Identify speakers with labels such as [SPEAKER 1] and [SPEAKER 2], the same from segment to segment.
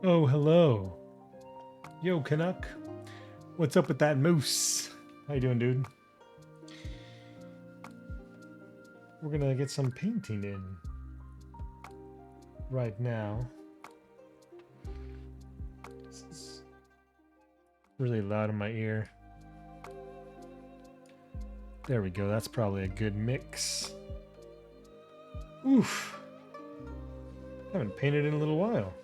[SPEAKER 1] Oh, hello. Yo, Canuck. What's up with that moose? How you doing, dude? We're gonna get some painting in right now. This is really loud in my ear. There we go. That's probably a good mix. Oof. Haven't painted in a little while.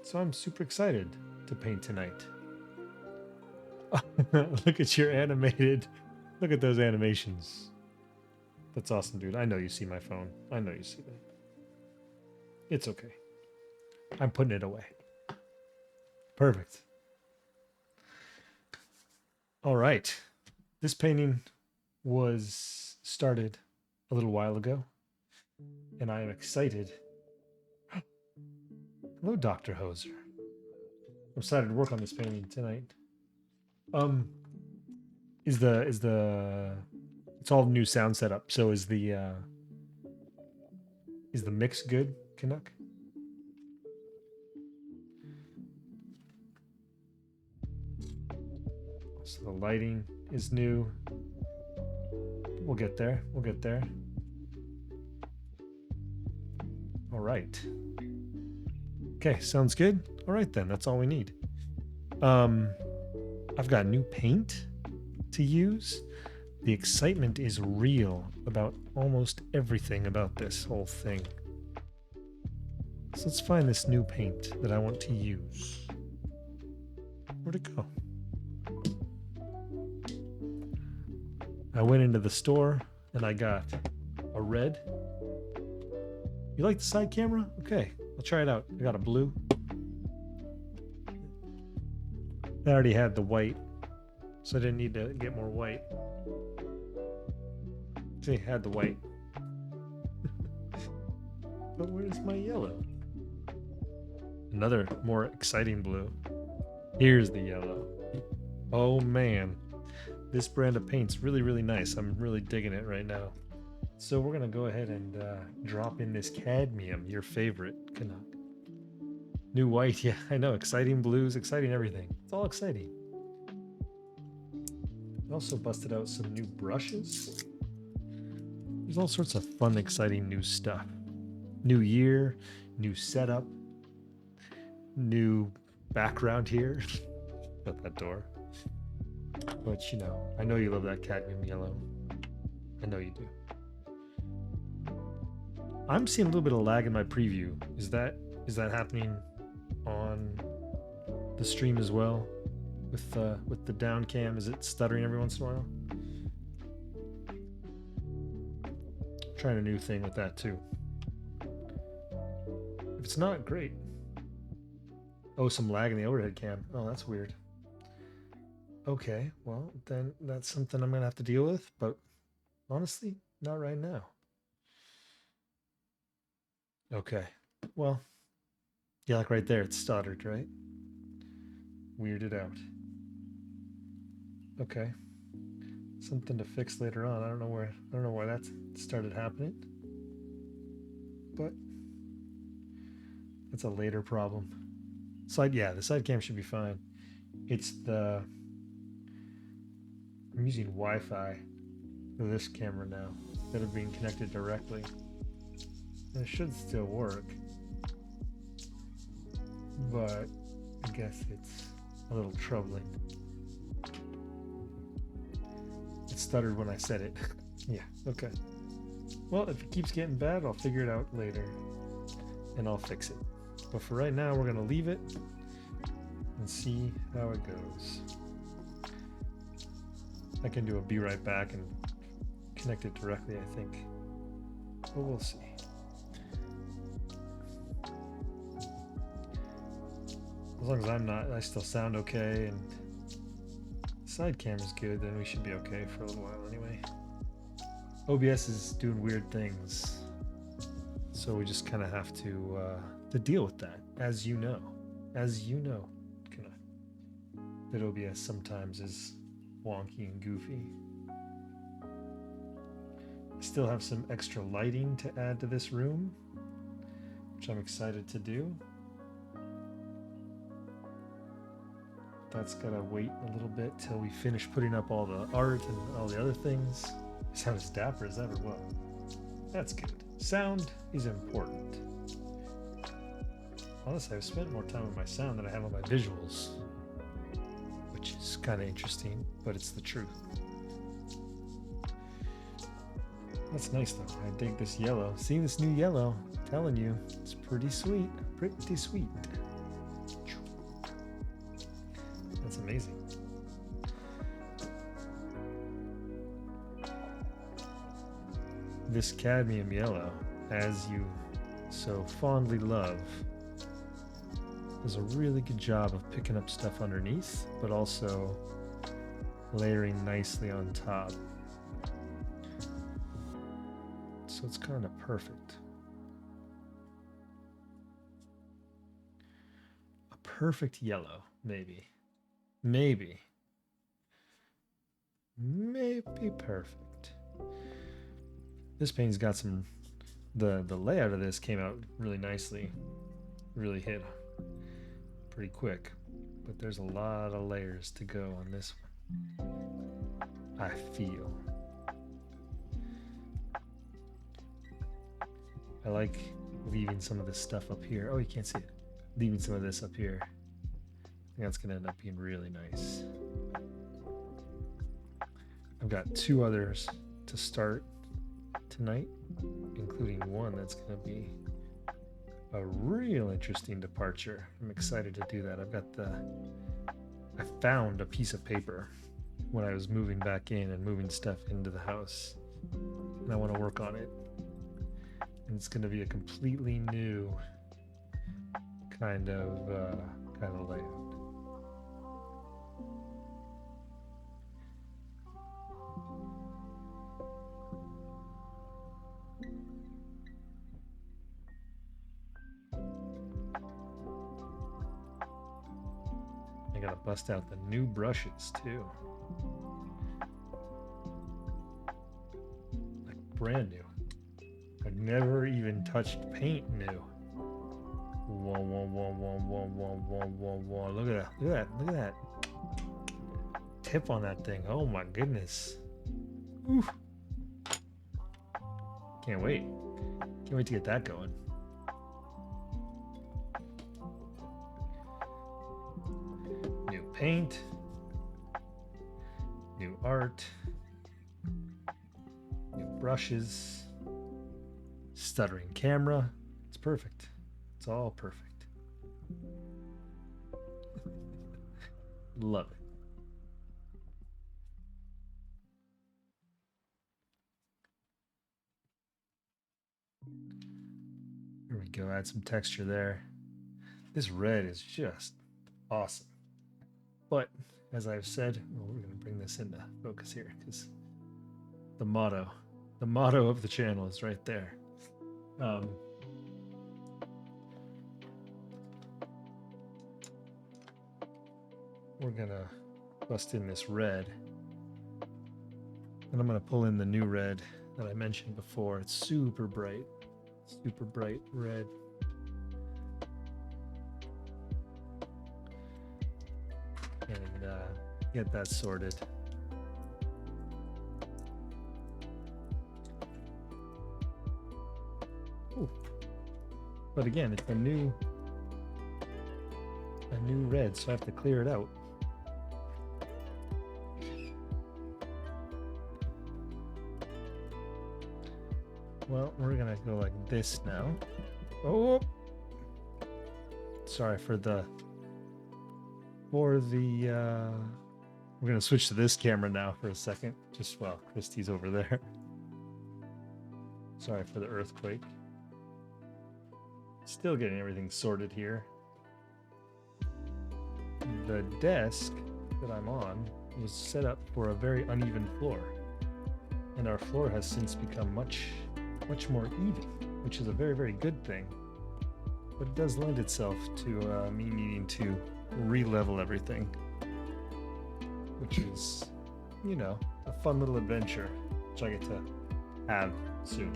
[SPEAKER 1] So I'm super excited to paint tonight. Look at your animated. Look at those animations. That's awesome, dude. I know you see my phone. I know you see that. It's okay. I'm putting it away. Perfect. All right. This painting was started a little while ago, and I am excited. Hello, Dr. Hoser. I'm excited to work on this painting tonight. Um, is the it's all new sound setup. So is the mix good, Canuck? So the lighting is new. We'll get there. We'll get there. All right. Okay, sounds good. All right then, that's all we need. I've got new paint to use. The excitement is real about almost everything about this whole thing. So let's find this new paint that I want to use. Where'd it go? I went into the store and I got a red. You like the side camera? Okay, I'll try it out. I got a blue. I already had the white, so I didn't need to get more white. See, I had the white. But where's my yellow? Another more exciting blue. Here's the yellow. Oh man, this brand of paint's really, really nice. I'm really digging it right now. So we're gonna go ahead and drop in this cadmium, your favorite, Canuck. New white, yeah, I know. Exciting blues, exciting everything. It's all exciting. I also busted out some new brushes. There's all sorts of fun, exciting new stuff. New year, new setup, new background here. Shut that door. But you know, I know you love that cadmium yellow. I know you do. I'm seeing a little bit of lag in my preview. Is that happening on the stream as well? With the down cam, is it stuttering every once in a while? Trying a new thing with that too. If it's not, great. Oh, some lag in the overhead cam. Oh, that's weird. Okay, well then that's something I'm gonna have to deal with. But honestly, not right now. Okay. Well, yeah, like right there, it's stuttered, right? Weirded out. Okay. Something to fix later on. I don't know why that started happening. But that's a later problem. The side cam should be fine. It's the I'm using Wi-Fi for this camera now instead of being connected directly. And it should still work. But I guess it's a little troubling. It stuttered when I said it. Yeah, okay. Well, if it keeps getting bad, I'll figure it out later and I'll fix it. But for right now, we're going to leave it and see how it goes. I can do a be right back and connect it directly, I think. But we'll see. As long as I still sound okay and the side camera's good, then we should be okay for a little while anyway. OBS is doing weird things, so we just kind of have to deal with that, as you know, that OBS sometimes is wonky and goofy. I still have some extra lighting to add to this room, which I'm excited to do. That's gotta wait a little bit till we finish putting up all the art and all the other things. You sound as dapper as ever. Well, that's good. Sound is important. Honestly, I've spent more time on my sound than I have on my visuals, which is kind of interesting, but it's the truth. That's nice though. I dig this yellow. Seeing this new yellow, I'm telling you, it's pretty sweet. Pretty sweet. That's amazing. This cadmium yellow, as you so fondly love, does a really good job of picking up stuff underneath, but also layering nicely on top. So it's kind of perfect. A perfect yellow, maybe. Maybe perfect. This paint's got some, the layout of this came out really nicely. Really hit pretty quick, but there's a lot of layers to go on this one, I feel. I like leaving some of this stuff up here. Oh, you can't see it. Leaving some of this up here. I think that's gonna end up being really nice. I've got 2 others to start tonight, including one that's gonna be a real interesting departure. I'm excited to do that. I found a piece of paper when I was moving back in and moving stuff into the house, and I want to work on it. And it's going to be a completely new kind of layout. I gotta bust out the new brushes too. Like brand new. I've never even touched paint new. Whoa, whoa, whoa, whoa, whoa, whoa, whoa, whoa, whoa. Look at that. Look at that. Look at that. Tip on that thing. Oh my goodness. Oof. Can't wait. Can't wait to get that going. New paint. New art. New brushes. Stuttering camera. It's perfect. It's all perfect. Love it. There we go. Add some texture there. This red is just awesome. But as I've said, we're going to bring this into focus here because the motto of the channel is right there. We're gonna bust in this red, and I'm gonna pull in the new red that I mentioned before. It's super bright red. And get that sorted. Ooh. But again, it's a new red, so I have to clear it out. Well, we're gonna go like this now. Oh, sorry for the. We're gonna switch to this camera now for a second. Just while Christy's over there. Sorry for the earthquake. Still getting everything sorted here. The desk that I'm on was set up for a very uneven floor, and our floor has since become much more even, which is a very, very good thing. But it does lend itself to me needing to re-level everything, which is, you know, a fun little adventure, which I get to have soon.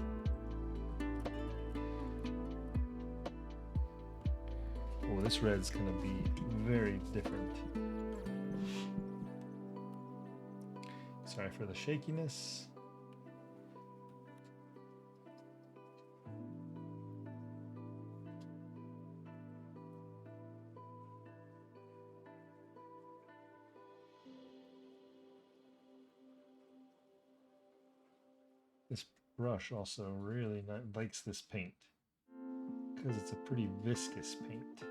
[SPEAKER 1] Oh, this red's gonna be very different. Sorry for the shakiness. This brush also really likes this paint because it's a pretty viscous paint.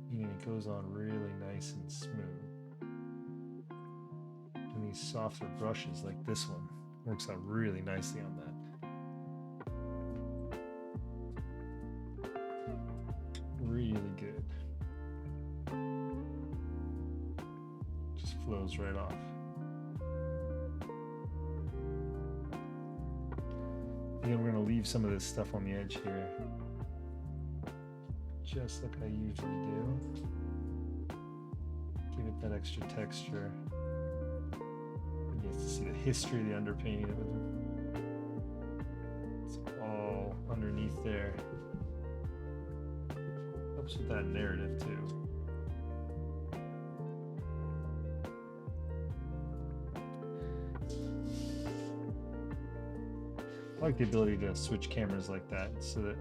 [SPEAKER 1] Meaning it goes on really nice and smooth. And these softer brushes like this one works out really nicely on that. Really good. Just flows right off. Again, we're going to leave some of this stuff on the edge here, just like I usually do. Give it that extra texture. You get to see the history of the underpainting of it. It's all underneath there. Helps with that narrative too. I like the ability to switch cameras like that so that,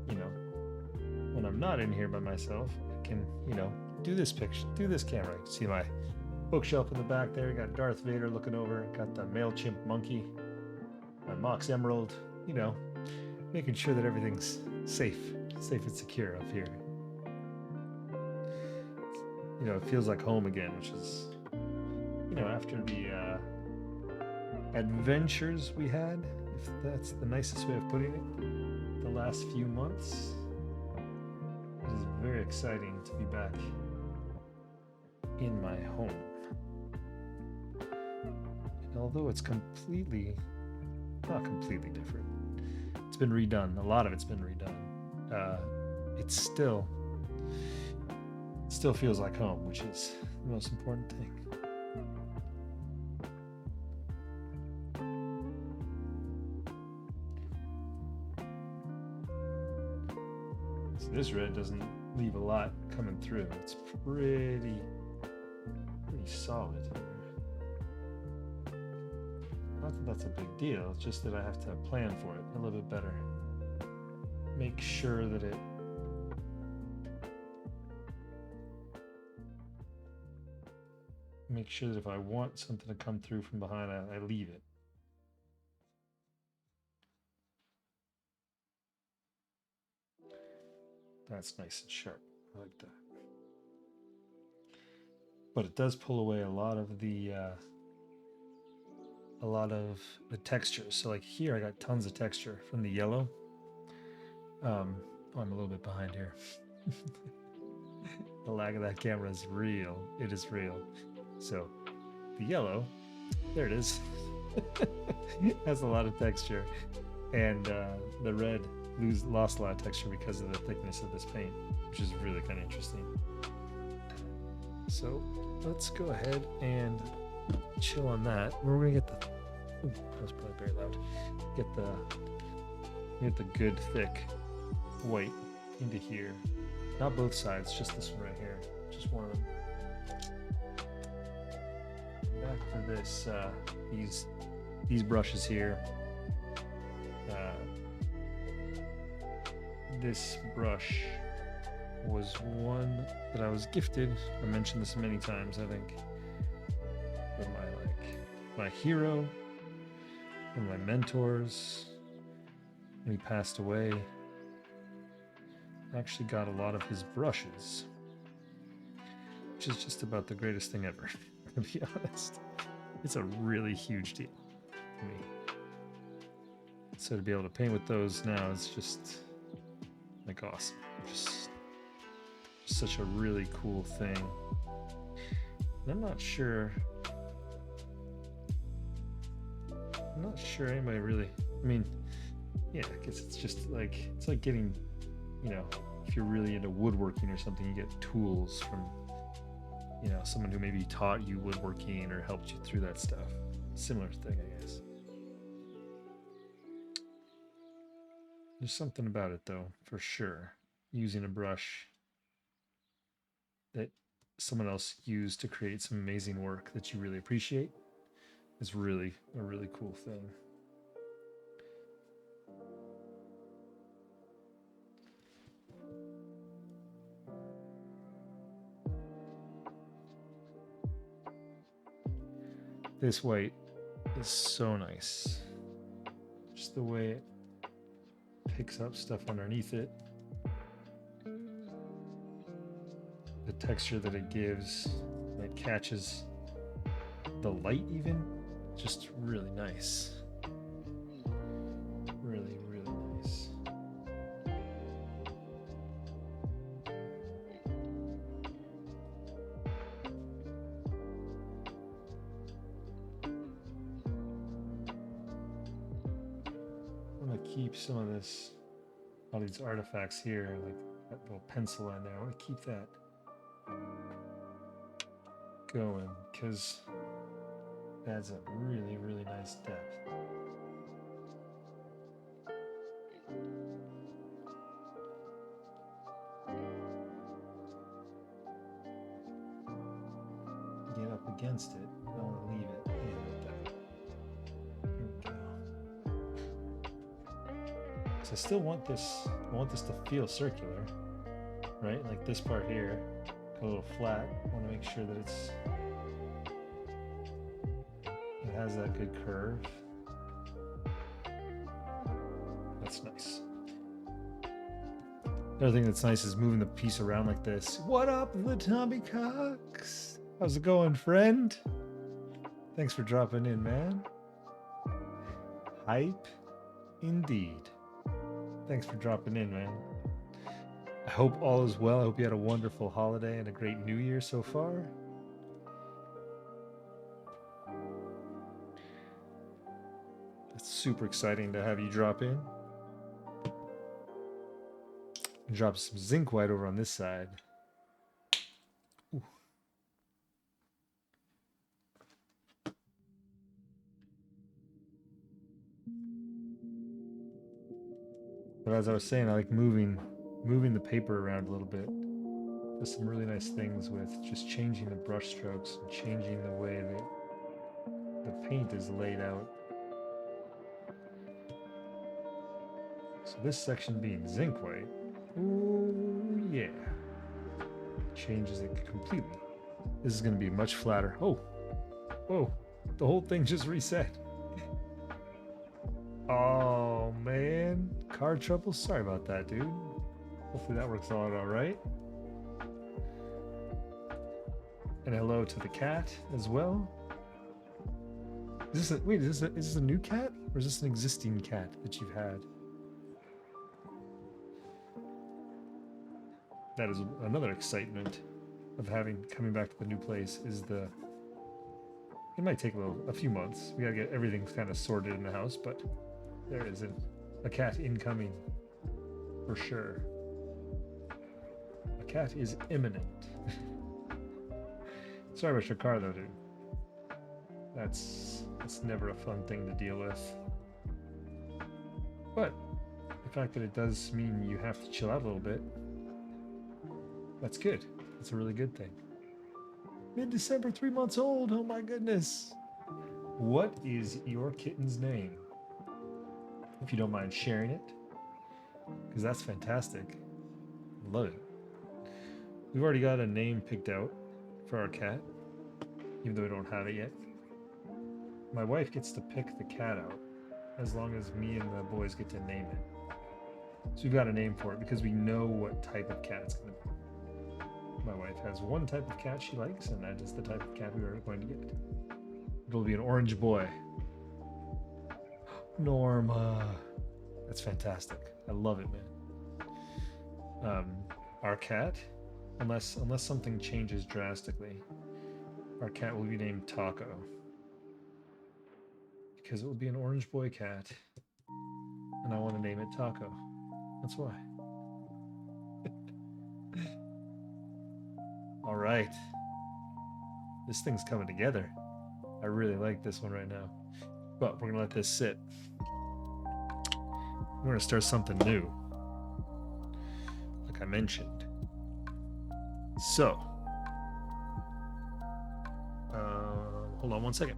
[SPEAKER 1] you know, when I'm not in here by myself, I can, you know, do this picture, do this camera. You can see my bookshelf in the back there. Got Darth Vader looking over. Got the MailChimp monkey, my Mox Emerald, you know, making sure that everything's safe and secure up here. You know, it feels like home again, which is, you know, after the adventures we had, if that's the nicest way of putting it, the last few months. It is very exciting to be back in my home. And although it's not completely different, it's been redone. A lot of it's been redone. It still feels like home, which is the most important thing. This red doesn't leave a lot coming through. It's pretty solid here. Not that that's a big deal, it's just that I have to plan for it a little bit better. Make sure that if I want something to come through from behind, I leave it. That's nice and sharp. I like that. But it does pull away a lot of the textures. So like here, I got tons of texture from the yellow. I'm a little bit behind here. The lag of that camera is real. It is real. So the yellow, there it is. Has a lot of texture, and the red lost a lot of texture because of the thickness of this paint, which is really kind of interesting. So let's go ahead and chill on that. We're gonna get the that was probably very loud. Get the good thick white into here. Not both sides, just this one right here. Just one of them. Back to this these brushes here. This brush was one that I was gifted. I mentioned this many times, I think. From my hero, from my mentors. When he passed away, I actually got a lot of his brushes, which is just about the greatest thing ever, to be honest. It's a really huge deal to me. So to be able to paint with those now is just like awesome. Just such a really cool thing. And I'm not sure anybody really, I mean, yeah, I guess it's like getting, you know, if you're really into woodworking or something, you get tools from, you know, someone who maybe taught you woodworking or helped you through that stuff. Similar thing, I guess. There's something about it, though, for sure. Using a brush that someone else used to create some amazing work that you really appreciate. is really a really cool thing. This white is so nice. Just the way it picks up stuff underneath it. The texture that it gives, it catches the light even, just really nice. Really, really nice. I'm gonna keep some of this, all these artifacts here, like that little pencil in there. I want to keep that going because it adds a really, really nice depth. Get up against it. I don't want to leave it like that. Here we go. So I still want this. I want this to feel circular, right? Like this part here, a little flat. I want to make sure that it has that good curve. That's nice. The other thing that's nice is moving the piece around like this. What up, the Tommy Cox? How's it going, friend? Thanks for dropping in, man. Hype indeed. Thanks for dropping in, man. I hope all is well. I hope you had a wonderful holiday and a great new year so far. It's super exciting to have you drop in. Drop some zinc white over on this side. Ooh. But as I was saying, I like moving the paper around a little bit. There's some really nice things with just changing the brush strokes and changing the way that the paint is laid out. So this section being zinc white, ooh yeah, changes it completely. This is going to be much flatter. Oh, whoa, the whole thing just reset. Oh man, car trouble. Sorry about that, dude. Hopefully that works out all right. And hello to the cat as well. Is this a new cat or is this an existing cat that you've had? That is another excitement of coming back to the new place is it might take a few months. We gotta get everything kind of sorted in the house, but there is a cat incoming for sure. A cat is imminent. Sorry about your car though, dude. That's never a fun thing to deal with. But the fact that it does mean you have to chill out a little bit, that's good. That's a really good thing. Mid-December, 3 months old. Oh my goodness. What is your kitten's name? If you don't mind sharing it, because that's fantastic. Love it. We've already got a name picked out for our cat, even though we don't have it yet. My wife gets to pick the cat out as long as me and the boys get to name it. So we've got a name for it because we know what type of cat it's going to be. My wife has one type of cat she likes, and that is the type of cat we are going to get. It'll be an orange boy. Norma. That's fantastic. I love it, man. Our cat, unless something changes drastically, our cat will be named Taco. Because it will be an orange boy cat, and I want to name it Taco. That's why. All right. This thing's coming together. I really like this one right now. But we're going to let this sit. We're going to start something new. Like I mentioned. So. Hold on one second.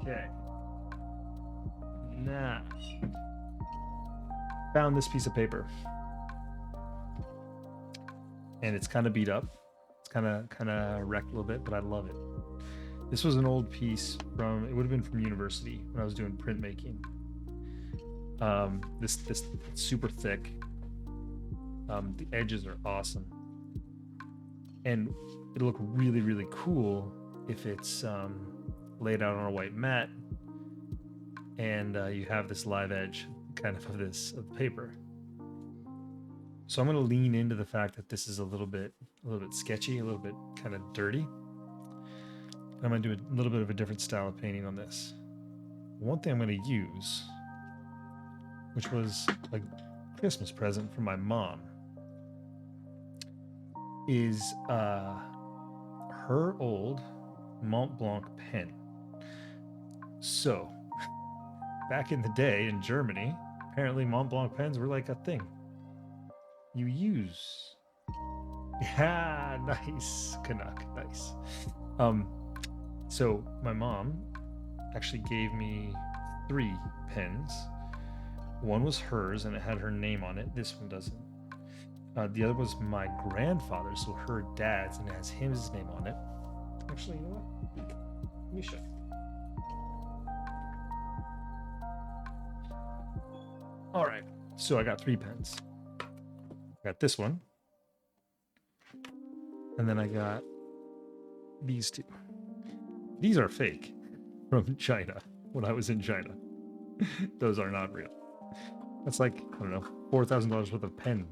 [SPEAKER 1] Okay. Now, found this piece of paper, and it's kind of beat up. It's kind of wrecked a little bit, but I love it. This was an old piece from, it would have been from university when I was doing printmaking. This super thick. The edges are awesome, and it'll look really, really cool if it's laid out on a white mat, and you have this live edge kind of this of the paper. So I'm going to lean into the fact that this is a little bit sketchy, a little bit kind of dirty. I'm going to do a little bit of a different style of painting on this. One thing I'm going to use, which was a Christmas present from my mom, is her old Mont Blanc pen. So, back in the day in Germany, apparently Mont Blanc pens were like a thing. You use. Yeah, nice. Canuck, nice. So my mom actually gave me 3 pens. One was hers and it had her name on it. This one doesn't. The other was my grandfather's, so her dad's, and it has his name on it. Actually, you know what? Let me show you. All right, so I got 3 pens. I got this one, and then I got these 2. These are fake from China when I was in China. Those are not real. That's like, I don't know, $4,000 worth of pen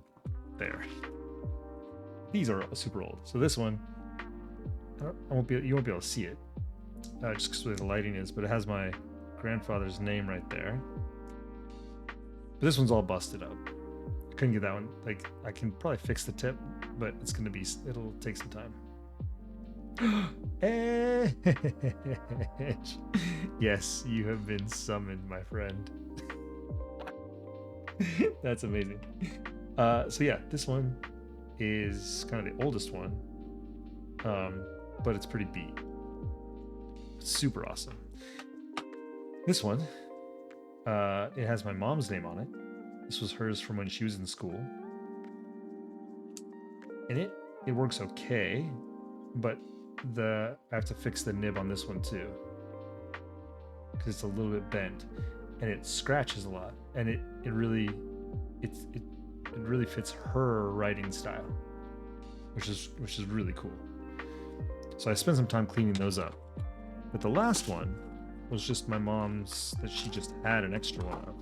[SPEAKER 1] there. These are super old. So this one, you won't be able to see it just because of the lighting is, but it has my grandfather's name right there. But this one's all busted up. I couldn't get that one. Like, I can probably fix the tip, but it'll take some time. Yes, you have been summoned, my friend. That's amazing. So yeah, this one is kind of the oldest one, but it's pretty beat. Super awesome. This one, it has my mom's name on it. This was hers from when she was in school, and it works okay, but I have to fix the nib on this one too because it's a little bit bent and it scratches a lot, and it really fits her writing style, which is really cool. So I spent some time cleaning those up. But the last one was just my mom's that she just had an extra one of.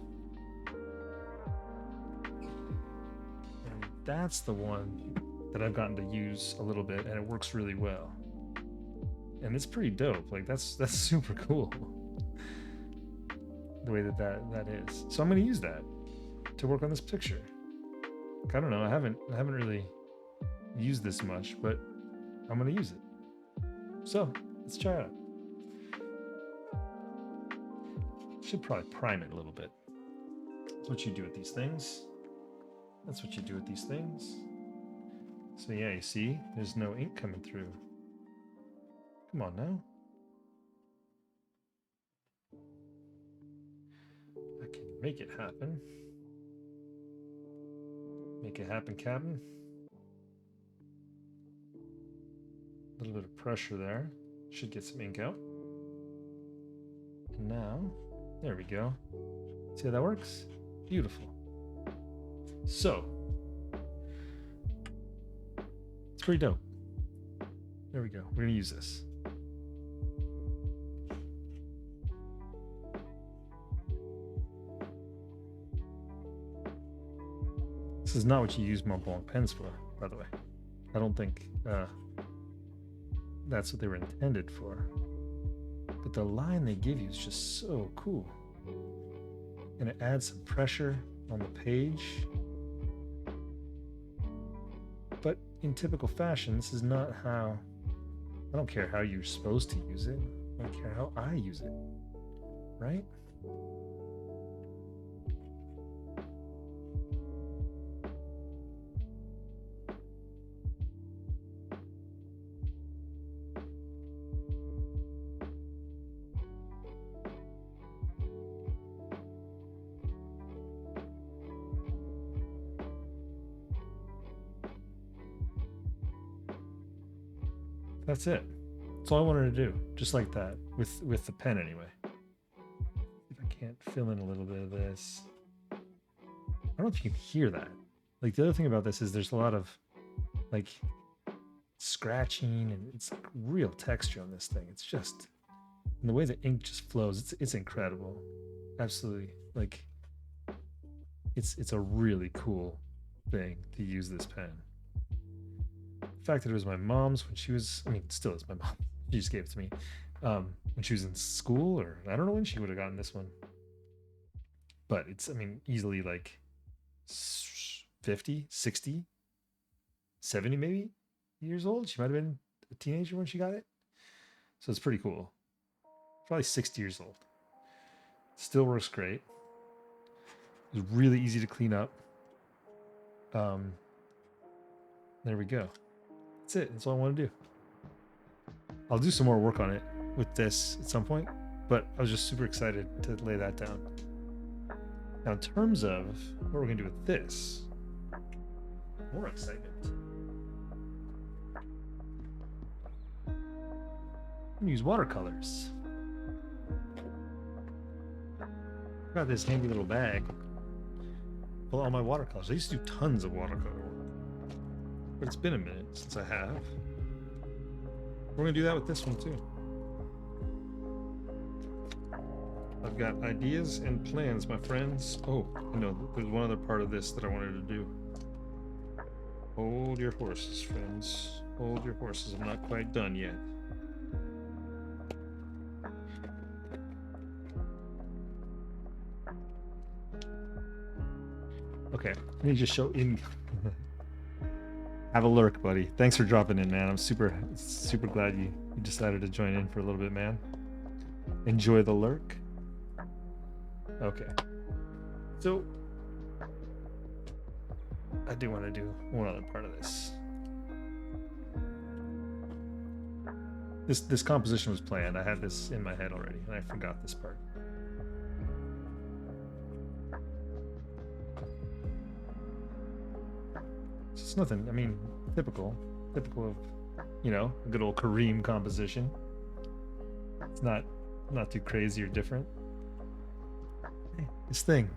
[SPEAKER 1] And that's the one that I've gotten to use a little bit, and it works really well. And it's pretty dope. Like that's super cool. The way that is. So I'm gonna use that to work on this picture. I don't know. I haven't really used this much, but I'm gonna use it. So let's try it out. Should probably prime it a little bit. That's what you do with these things. That's what you do with these things. So yeah, you see, there's no ink coming through. Come on now. I can make it happen. Make it happen, Captain. A little bit of pressure there. Should get some ink out. And now, there we go. See how that works? Beautiful. So, it's pretty dope. There we go. We're gonna use this. This is not what you use Mont Blanc pens for, by the way. I don't think that's what they were intended for. But the line they give you is just so cool. And it adds some pressure on the page. But in typical fashion, this is not how... I don't care how you're supposed to use it. I don't care how I use it. Right? That's it. That's all I wanted to do. Just like that. With the pen anyway. If I can't fill in a little bit of this. I don't know if you can hear that. Like the other thing about this is there's a lot of like scratching and it's like real texture on this thing. It's just and the way the ink just flows, it's incredible. Absolutely. Like it's a really cool thing to use this pen. The fact that it was my mom's when she was, I mean, still is my mom. She just gave it to me when she was in school, or I don't know when she would have gotten this one. But it's, I mean, easily like 50, 60, 70 maybe years old. She might have been a teenager when she got it. So it's pretty cool. Probably 60 years old. Still works great. It's really easy to clean up. There we go. That's it. That's all I want to do. I'll do some more work on it with this at some point, but I was just super excited to lay that down. Now, in terms of what we're going to do with this, more excitement. I'm going to use watercolors. I've got this handy little bag full of all my watercolors. I used to do tons of watercolor work, but it's been a minute since I have. We're going to do that with this one too. I've got ideas and plans, my friends. Oh, I know, there's one other part of this that I wanted to do. Hold your horses, friends. Hold your horses. I'm not quite done yet. Okay, let me just show in. Have a lurk, buddy. Thanks for dropping in, man. I'm super glad you decided to join in for a little bit, man. Enjoy the lurk. Okay. So, I do want to do one other part of this. This composition was planned. I had this in my head already, and I forgot this part. It's nothing. I mean, typical of, you know, a good old Kareem composition. It's not too crazy or different. This thing,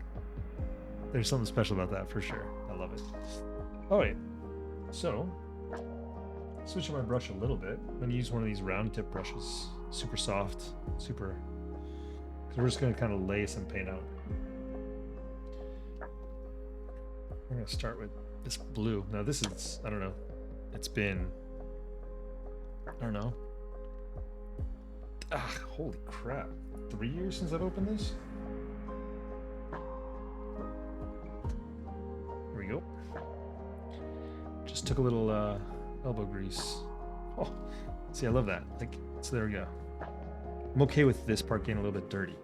[SPEAKER 1] there's something special about that for sure. I love it. All right, so switching my brush a little bit. I'm gonna use one of these round tip brushes, super soft, super. Because we're just gonna kind of lay some paint out. We're gonna start with this blue. Now this is, I don't know, it's been, I don't know. Ah, holy crap. 3 years since I've opened this? Here we go. Just took a little elbow grease. Oh, see, I love that. Like, so there we go. I'm okay with this part getting a little bit dirty.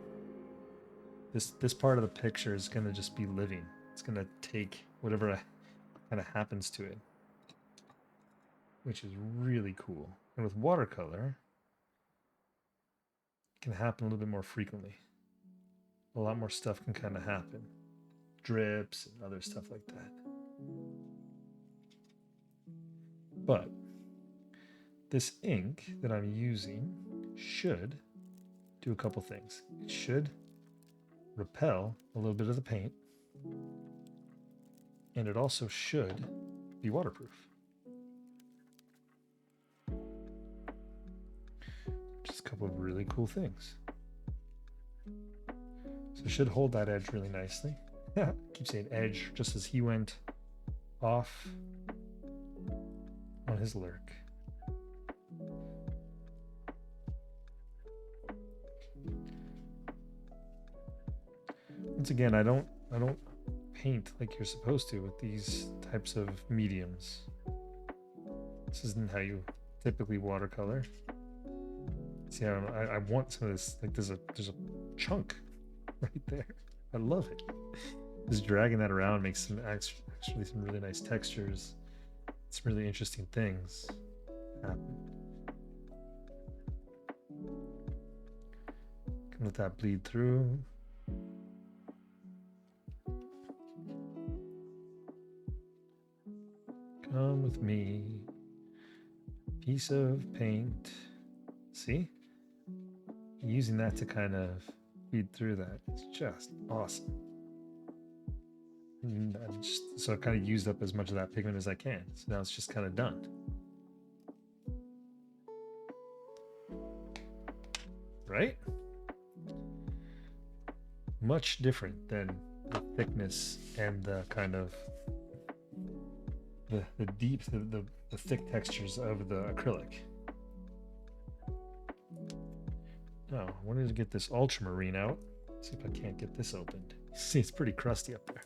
[SPEAKER 1] This part of the picture is gonna just be living. It's gonna take whatever kind of happens to it, which is really cool. And with watercolor, it can happen a little bit more frequently. A lot more stuff can kind of happen. Drips and other stuff like that. But this ink that I'm using should do a couple things. It should repel a little bit of the paint, and it also should be waterproof. Just a couple of really cool things. So it should hold that edge really nicely. Yeah, keep saying edge just as he went off on his lurk. Once again, I don't paint like you're supposed to with these types of mediums. This isn't how you typically watercolor. See, I want some of this. Like there's a chunk right there. I love it. Just dragging that around makes some actually some really nice textures. Some really interesting things happen. Can let that bleed through. Come with me. adhesive paint. See? Using that to kind of feed through that. It's just awesome. And so I kind of used up as much of that pigment as I can. So now it's just kind of done. Right? Much different than the thickness and the kind of the deep, the thick textures of the acrylic. Now, I wanted to get this ultramarine out. See if I can't get this opened. See, it's pretty crusty up there.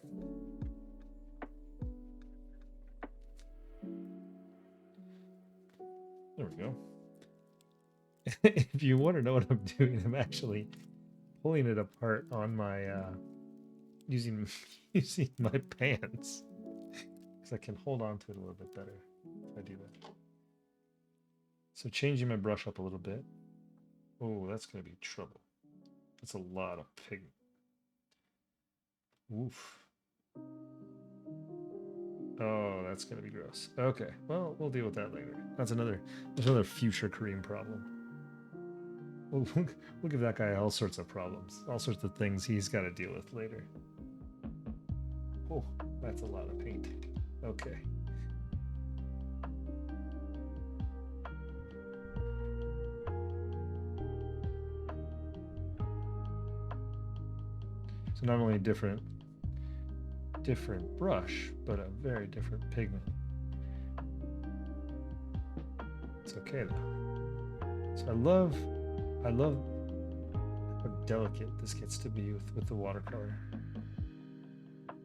[SPEAKER 1] There we go. If you want to know what I'm doing, I'm actually pulling it apart on my using my pants, because I can hold on to it a little bit better if I do that. So changing my brush up a little bit. Oh, that's gonna be trouble. That's a lot of pigment. Oof. Oh, that's gonna be gross. Okay, well, we'll deal with that later. That's another future Kareem problem. We'll give that guy all sorts of problems, all sorts of things he's got to deal with later. Oh, that's a lot of paint. Okay. So not only a different brush, but a very different pigment. It's okay though. So I love how delicate this gets to be with the watercolor.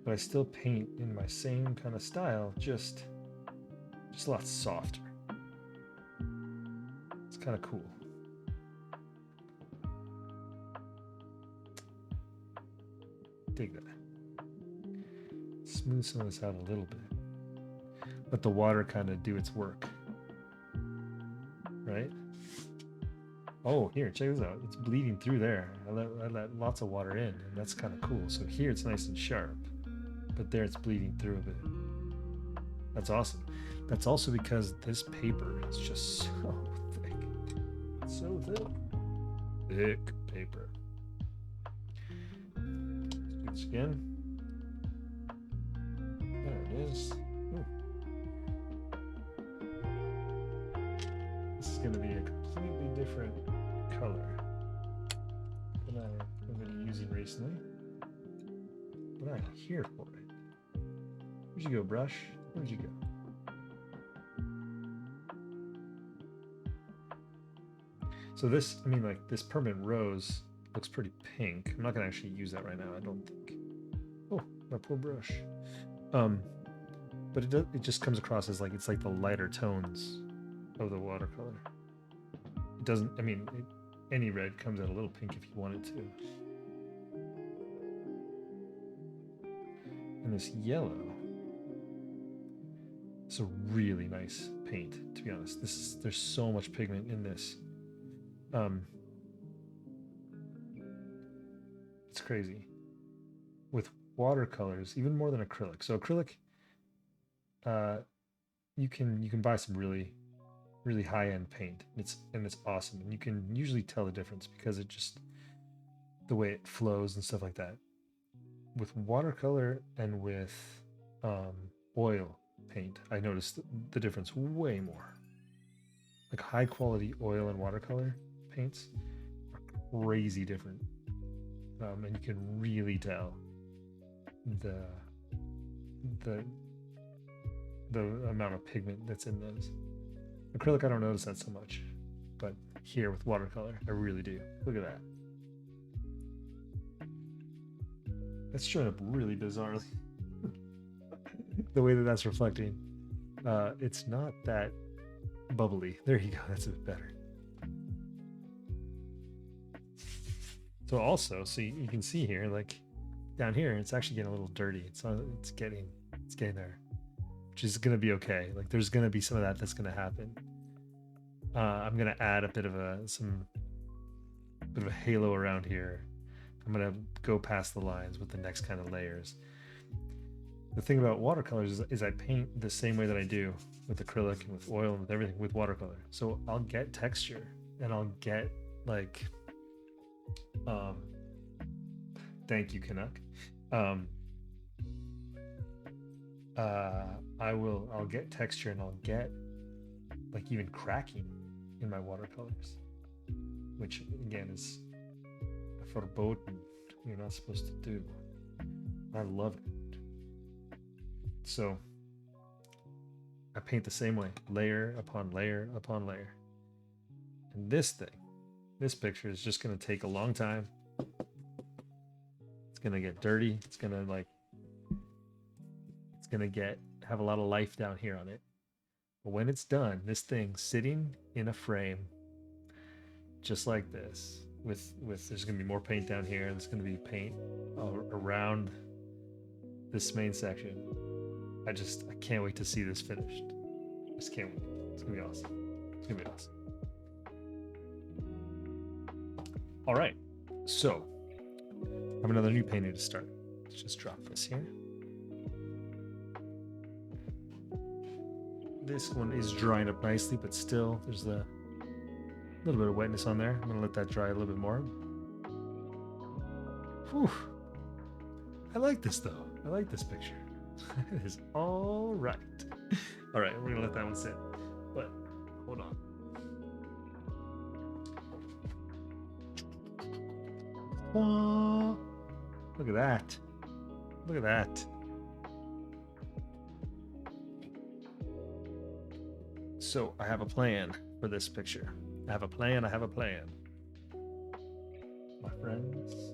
[SPEAKER 1] But I still paint in my same kind of style, just a lot softer. It's kind of cool. Dig that. Smooth some of this out a little bit. Let the water kind of do its work. Right? Oh, here, check this out. It's bleeding through there. I let lots of water in, and that's kind of cool. So here it's nice and sharp, but there it's bleeding through a bit. That's awesome. That's also because this paper is just so thick. It's so thick. Thick paper. Let's do this again. There it is. Ooh. This is going to be a completely different color than I've been using recently. But I'm here for it. Where'd you go, brush? Where'd you go? So this, I mean, like this permanent rose looks pretty pink. I'm not gonna actually use that right now, I don't think. Oh, my poor brush. But it just comes across as like it's like the lighter tones of the watercolor. It doesn't, I mean, any red comes out a little pink if you want it to. And this yellow, it's a really nice paint, to be honest. There's so much pigment in this. It's crazy. With watercolors, even more than acrylic. So acrylic, you can buy some really high-end paint. It's awesome, and you can usually tell the difference because it just the way it flows and stuff like that. With watercolor and with oil paint, I noticed the difference way more. Like high quality oil and watercolor paints are crazy different, and you can really tell the amount of pigment that's in those. Acrylic, I don't notice that so much, but here with watercolor, I really do. Look at that. That's showing up really bizarrely. The way that that's reflecting. It's not that bubbly. There you go. That's a bit better. So also, so you can see here, like down here, it's actually getting a little dirty. It's getting there, which is gonna be okay. Like there's gonna be some of that's gonna happen. I'm gonna add a bit of a halo around here. I'm gonna go past the lines with the next kind of layers. The thing about watercolors is I paint the same way that I do with acrylic and with oil and with everything with watercolor. So I'll get texture and I'll get like, thank you, Canuck. I'll get texture and I'll get like even cracking in my watercolors, which again is a foreboding you're not supposed to do. I love it. So I paint the same way, layer upon layer upon layer. And this picture is just gonna take a long time. It's gonna get dirty. It's gonna have a lot of life down here on it. But when it's done, this thing sitting in a frame, just like this, with there's gonna be more paint down here. There's gonna be paint around this main section. I can't wait to see this finished. Just can't wait. It's gonna be awesome. It's gonna be awesome. All right, so I have another new painting to start. Let's just drop this here. This one is drying up nicely, but still there's a little bit of wetness on there. I'm gonna let that dry a little bit more. Whew. I like this though. I like this picture. It is all right. All right, we're gonna let that one sit. But hold on. Oh, look at that. Look at that. So I have a plan for this picture. I have a plan. My friends,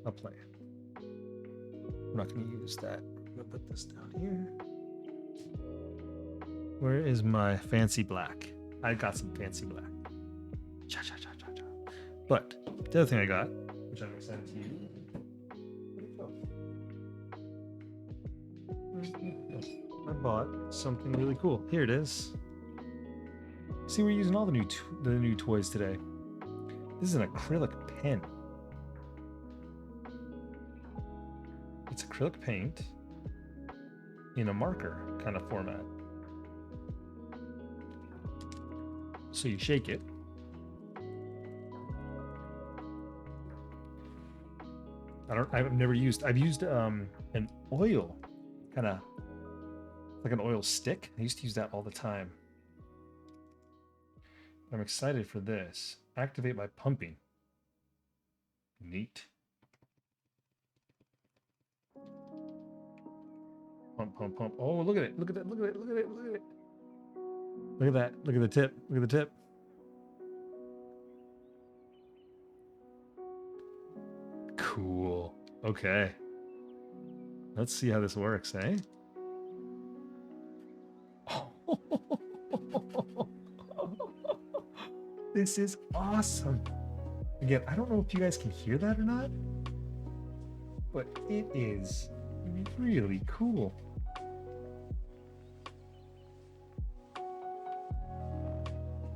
[SPEAKER 1] a plan. I'm not going to use that. I'm going to put this down here. Where is my fancy black? I got some fancy black. Cha cha cha cha cha. But the other thing I got, which I'm excited to use. Where'd it go? I bought something really cool. Here it is. See, we're using all the new toys today. This is an acrylic pen. It's acrylic paint in a marker kind of format. So you shake it. I've used an oil, kind of like an oil stick. I used to use that all the time. I'm excited for this. Activate by pumping. Neat. Pump, pump, pump. Oh, look at it. Look at that. Look at it. Look at it. Look at it. Look at that. Look at the tip. Look at the tip. Cool. Okay. Let's see how this works, eh? This is awesome. Again, I don't know if you guys can hear that or not, but it is really cool.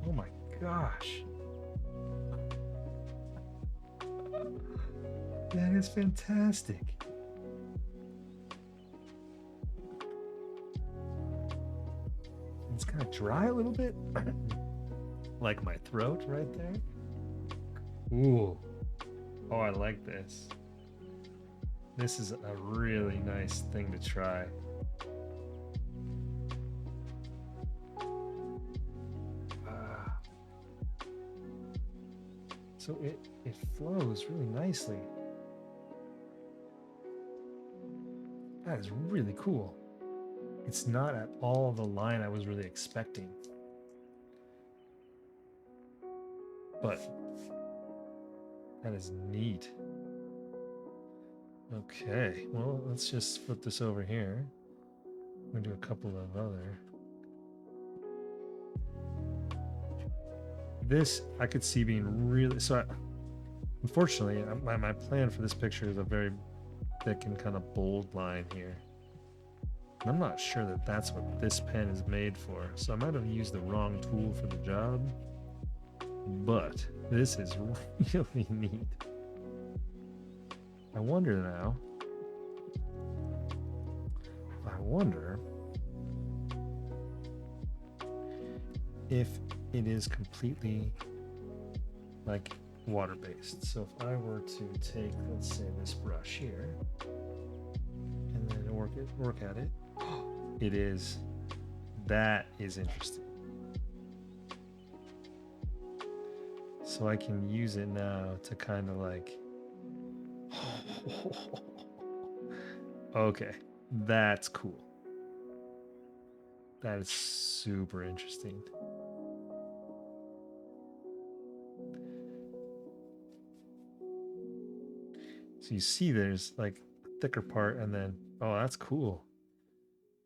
[SPEAKER 1] Oh my gosh. That is fantastic. It's kind of dry a little bit. Like my throat right there. Ooh. Oh, I like this. This is a really nice thing to try. So it flows really nicely. That is really cool. It's not at all the line I was really expecting. But that is neat. Okay, well, let's just flip this over here. I'm gonna do a couple of other. This I could see being really unfortunately, my plan for this picture is a very thick and kind of bold line here. And I'm not sure that that's what this pen is made for, so I might have used the wrong tool for the job. But this is really neat. I wonder now wonder if it is completely like water-based. So if I were to take, let's say, this brush here and then work at it, it is. That is interesting. So I can use it now to kind of like, okay, that's cool. That is super interesting. So you see there's like a thicker part and then, oh, that's cool.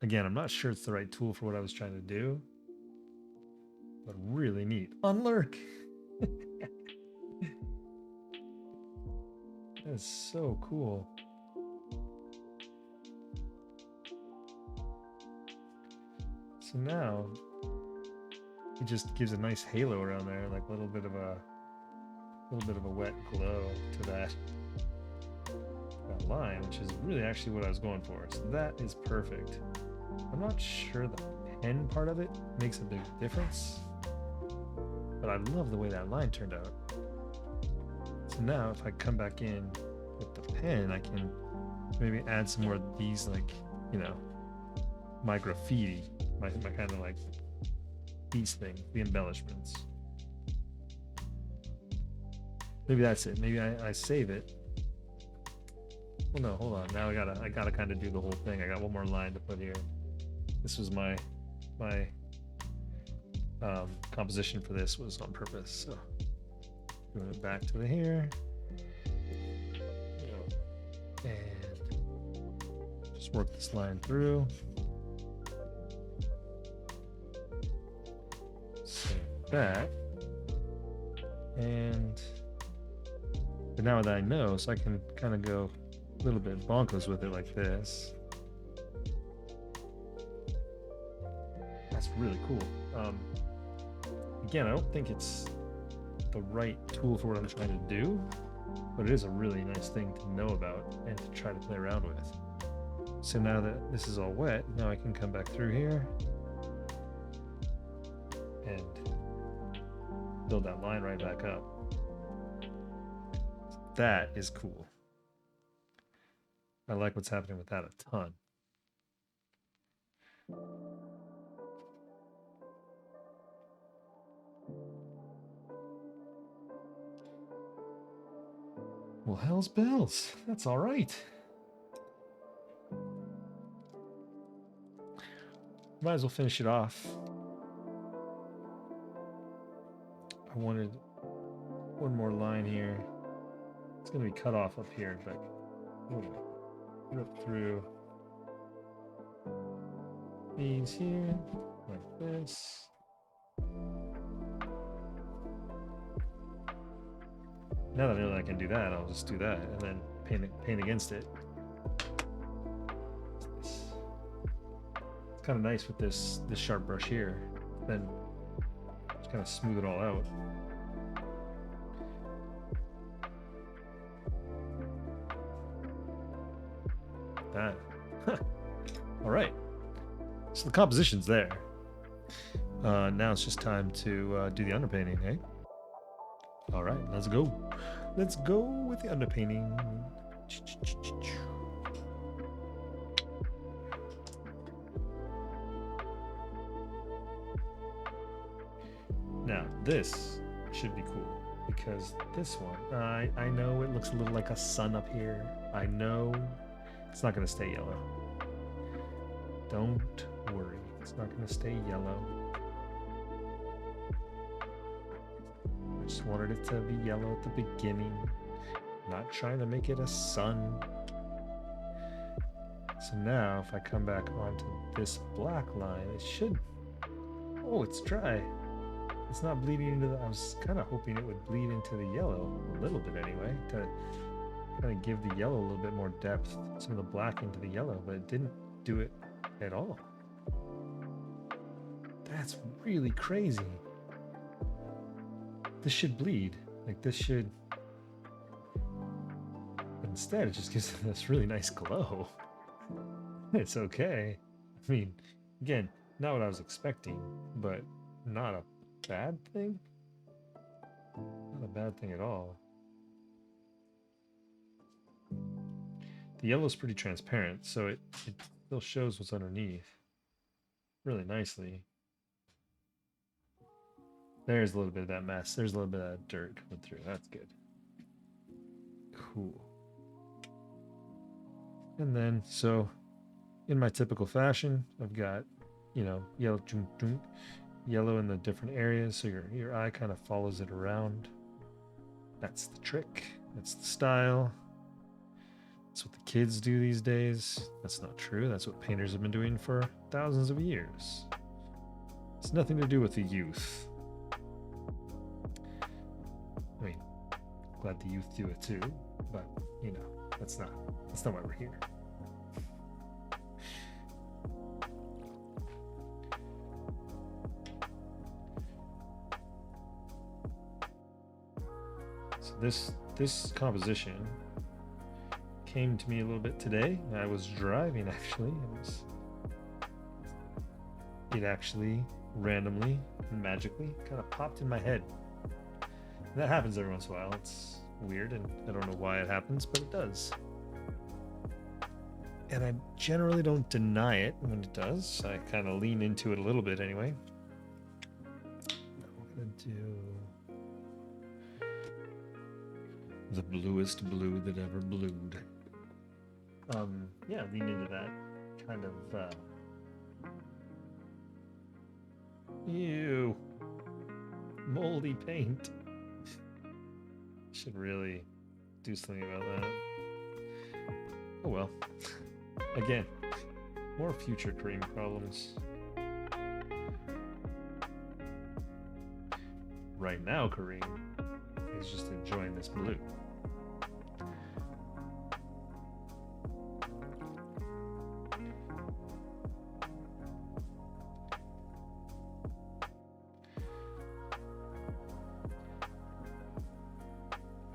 [SPEAKER 1] Again, I'm not sure it's the right tool for what I was trying to do, but really neat. Unlurk. That's so cool. So now it just gives a nice halo around there, like a little bit of a wet glow to that line, which is really actually what I was going for. So that is perfect. I'm not sure the pen part of it makes a big difference, but I love the way that line turned out. So now if I come back in with the pen, I can maybe add some more of these, like, you know, my graffiti, my kind of like these things, the embellishments. Maybe that's it. Maybe I save it. Well, no, hold on. Now I gotta kind of do the whole thing. I got one more line to put here. This was my composition for this was on purpose. So moving it back to the here, and just work this line through. Save that, and but now that I know, so I can kind of go a little bit bonkers with it like this. That's really cool. Again, I don't think it's the right tool for what I'm trying to do, but it is a really nice thing to know about and to try to play around with. So now that this is all wet, now I can come back through here and build that line right back up. That is cool. I like what's happening with that a ton. Well, hell's bells. That's all right. Might as well finish it off. I wanted one more line here. It's going to be cut off up here, but rip through these here like this. Now that I know that I can do that, I'll just do that and then paint against it. It's kind of nice with this sharp brush here. Then just kind of smooth it all out. That. All right. So the composition's there. Now it's just time to do the underpainting, hey? All right, let's go. Let's go with the underpainting. Now, this should be cool because this one, I know it looks a little like a sun up here. I know it's not going to stay yellow. Don't worry, it's not going to stay yellow. I just wanted it to be yellow at the beginning. Not trying to make it a sun. So now if I come back onto this black line, it should... Oh, it's dry. It's not bleeding into the... I was kind of hoping it would bleed into the yellow, a little bit anyway, to kind of give the yellow a little bit more depth, some of the black into the yellow, but it didn't do it at all. That's really crazy. This should bleed. Like this should... But instead, it just gives this really nice glow. It's okay. I mean, again, not what I was expecting, but not a bad thing. Not a bad thing at all. The yellow's pretty transparent, so it still shows what's underneath really nicely. There's a little bit of that mess. There's a little bit of that dirt coming through. That's good. Cool. And then, so in my typical fashion, I've got, yellow, yellow in the different areas, so your eye kind of follows it around. That's the trick. That's the style. That's what the kids do these days. That's not true. That's what painters have been doing for thousands of years. It's nothing to do with the youth. I mean, glad the youth do it too, but that's not why we're here. So this composition came to me a little bit today. I was driving actually. It actually randomly and magically kind of popped in my head. And that happens every once in a while. It's weird and I don't know why it happens, but it does. And I generally don't deny it when it does. I kind of lean into it a little bit anyway. I'm gonna do the bluest blue that ever blued. Yeah, lean into that kind of ew, moldy paint. Should really do something about that. Oh well. Again, more future Kareem problems. Right now, Kareem is just enjoying this blue.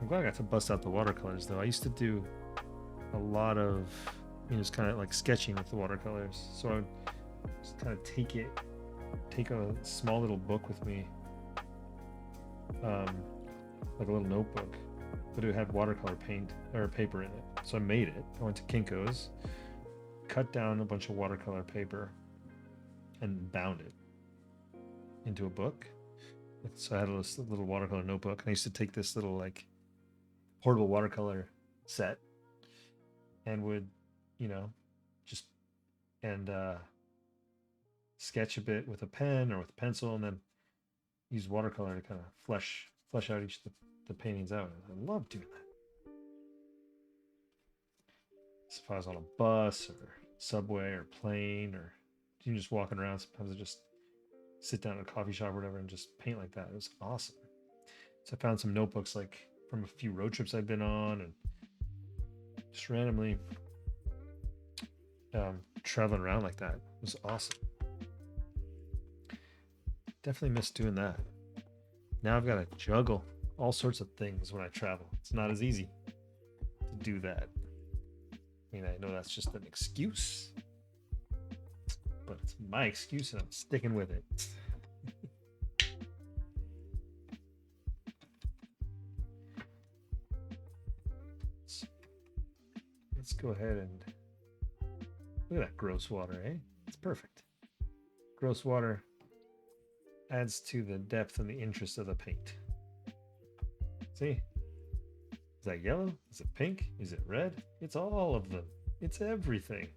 [SPEAKER 1] I'm glad I got to bust out the watercolors though. I used to do a lot of, just kind of like sketching with the watercolors. So I would just kind of take a small little book with me, like a little notebook, but it had watercolor paint or paper in it. So I made it. I went to Kinko's, cut down a bunch of watercolor paper, and bound it into a book. So I had a little watercolor notebook, and I used to take this little like portable watercolor set and would, just sketch a bit with a pen or with a pencil, and then use watercolor to kind of flesh out each of the paintings out. I love doing that. So if I was on a bus or subway or plane or just walking around, sometimes I just sit down at a coffee shop or whatever and just paint like that. It was awesome. So I found some notebooks like from a few road trips I'd been on, and just randomly traveling around like that. It was awesome. Definitely miss doing that. Now I've got to juggle all sorts of things when I travel. It's not as easy to do that. I mean, I know that's just an excuse, but it's my excuse and I'm sticking with it. Let's go ahead and look at that gross water, eh? It's perfect. Gross water adds to the depth and the interest of the paint. See? Is that yellow? Is it pink? Is it red? It's all of them. It's everything.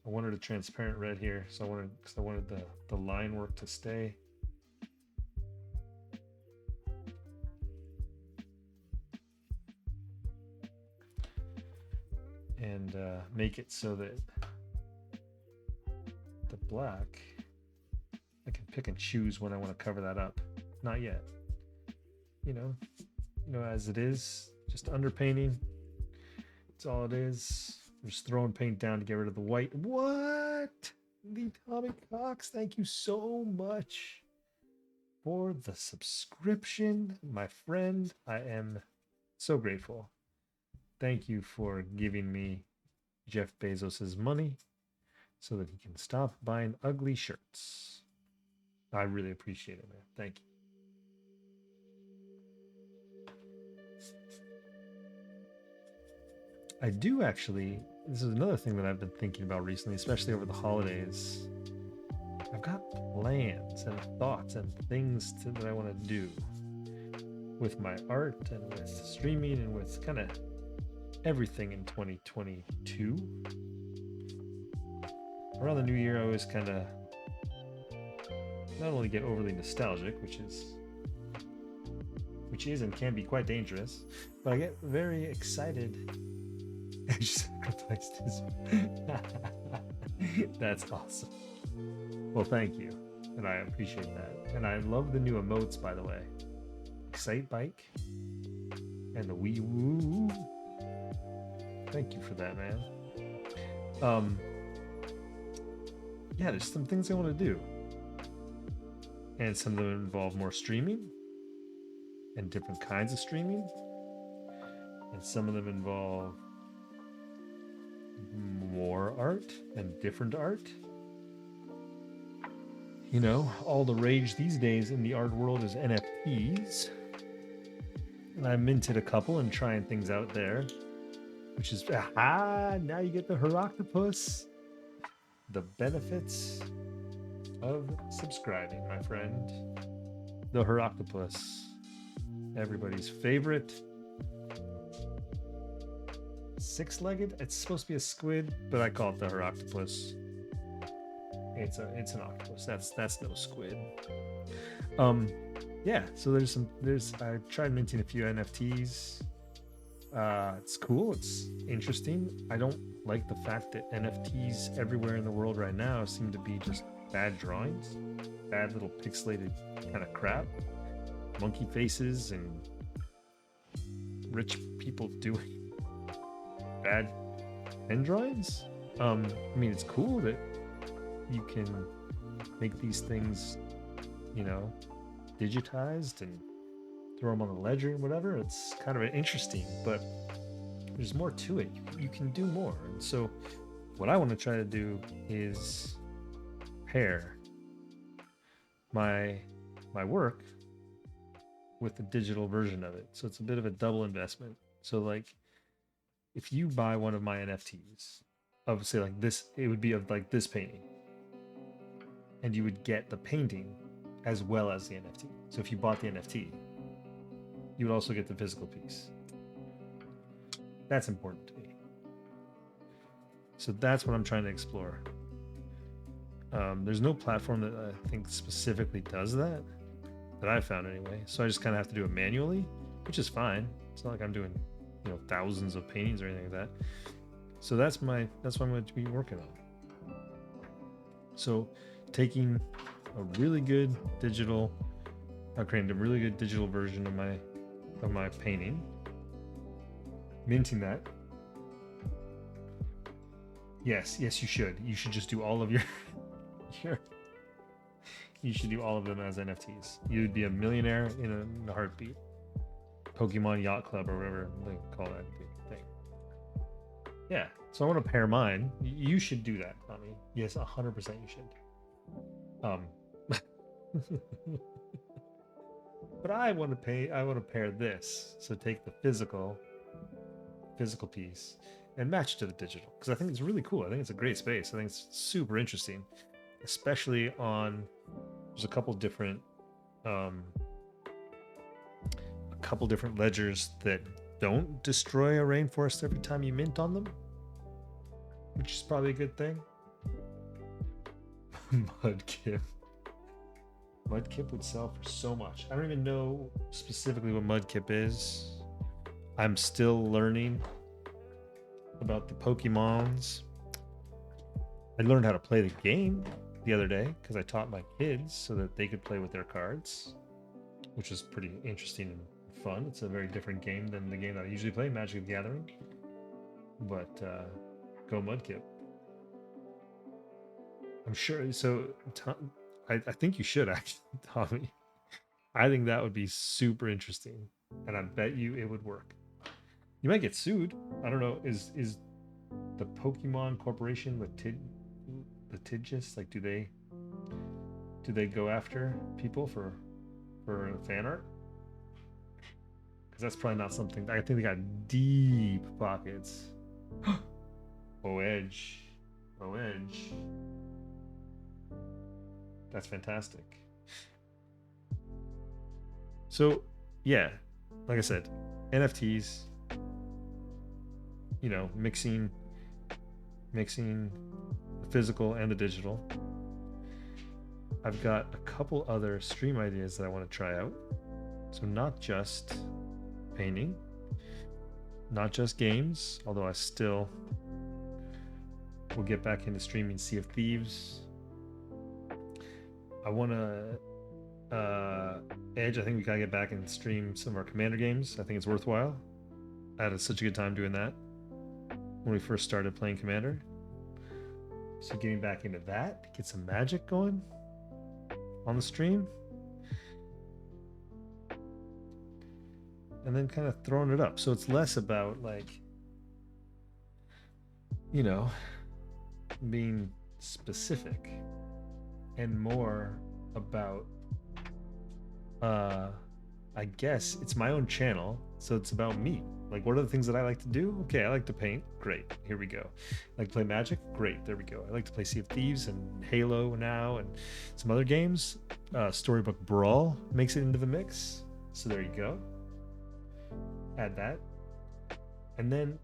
[SPEAKER 1] I wanted a transparent red here, so I wanted the line work to stay. And make it so that the black, I can pick and choose when I want to cover that up. Not yet. As it is, just underpainting. That's all it is. I'm just throwing paint down to get rid of the white. What? The Atomic Cox, thank you so much for the subscription, my friend. I am so grateful. thank you for giving me Jeff Bezos's money so that he can stop buying ugly shirts. I really appreciate it, man. Thank you. I do actually. This is another thing that I've been thinking about recently, especially over the holidays. I've got plans and thoughts and things that I want to do with my art and with streaming and with kind of everything in 2022. Around the new year, I always kind of not only get overly nostalgic, which is and can be quite dangerous, but I get very excited. I just sacrificed his. That's awesome. Well, thank you, and I appreciate that. And I love the new emotes, by the way. Excite Bike and the Wii Woo. Thank you for that, man. Yeah, there's some things I want to do, and some of them involve more streaming and different kinds of streaming, and some of them involve more art and different art. You know, all the rage these days in the art world is NFTs. And I minted a couple and trying things out there, which is, now you get the Heroctopus. The benefits of subscribing, my friend. The Heroctopus. Everybody's favorite. Six-legged? It's supposed to be a squid, but I call it the Heroctopus. It's an octopus. That's no squid. Yeah, so I tried minting a few NFTs. It's cool, it's interesting. I don't like the fact that NFTs everywhere in the world right now seem to be just bad drawings, bad little pixelated kind of crap, monkey faces and rich people doing bad pen drawings. I mean, it's cool that you can make these things, digitized and throw them on the ledger and whatever. It's kind of interesting, but there's more to it. You can do more. And so what I want to try to do is pair my work with the digital version of it. So it's a bit of a double investment. So like if you buy one of my NFTs of say like this, it would be of like this painting, and you would get the painting as well as the NFT. So if you bought the NFT, you would also get the physical piece. That's important to me. So that's what I'm trying to explore. There's no platform that I think specifically does that I found anyway. So I just kind of have to do it manually, which is fine. It's not like I'm doing, thousands of paintings or anything like that. So that's what I'm going to be working on. So taking creating a really good digital version of my painting, minting that. Yes, you should. You should just do all of your you should do all of them as NFTs. You'd be a millionaire in a heartbeat. Pokemon Yacht Club or whatever they call that thing. Yeah, so I want to pair mine. You should do that, Tommy. Yes, 100% you should. But I want to pair this. So take the physical piece and match to the digital, because I think it's really cool. I think it's a great space. I think it's super interesting, especially there's a couple different ledgers that don't destroy a rainforest every time you mint on them, which is probably a good thing. Mudkip would sell for so much. I don't even know specifically what Mudkip is. I'm still learning about the Pokemons. I learned how to play the game the other day because I taught my kids so that they could play with their cards, which is pretty interesting and fun. It's a very different game than the game that I usually play, Magic the Gathering. But go Mudkip. I'm sure. So I think you should actually, Tommy. I think that would be super interesting, and I bet you it would work. You might get sued. I don't know. Is the Pokemon Corporation litigious? Like, do they go after people for fan art? Because that's probably not something. I think they got deep pockets. Oh, Edge. Oh, Edge. That's fantastic. So, yeah, like I said, NFTs, you know, mixing the physical and the digital. I've got a couple other stream ideas that I want to try out. So not just painting, not just games, although I still will get back into streaming Sea of Thieves. I want to Edge. I think we gotta get back and stream some of our Commander games. I think it's worthwhile. I had such a good time doing that when we first started playing Commander. So getting back into that, get some magic going on the stream, and then kind of throwing it up. So it's less about, like, you know, being specific and more about I guess it's my own channel, so it's about me. Like, what are the things that I like to do? Okay, I like to paint. Great, here we go. I like to play Magic. Great, there we go. I like to play Sea of Thieves and Halo now and some other games. Storybook Brawl makes it into the mix, so there you go. Add that. And then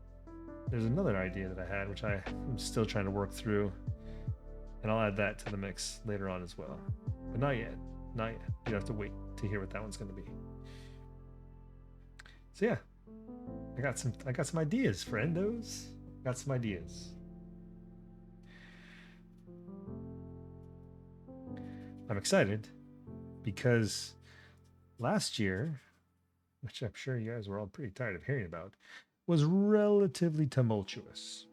[SPEAKER 1] there's another idea that I had, which I'm still trying to work through, and I'll add that to the mix later on as well. But not yet. Not yet. You have to wait to hear what that one's going to be. So yeah, I got some ideas, friendos. Got some ideas. I'm excited because last year, which I'm sure you guys were all pretty tired of hearing about, was relatively tumultuous.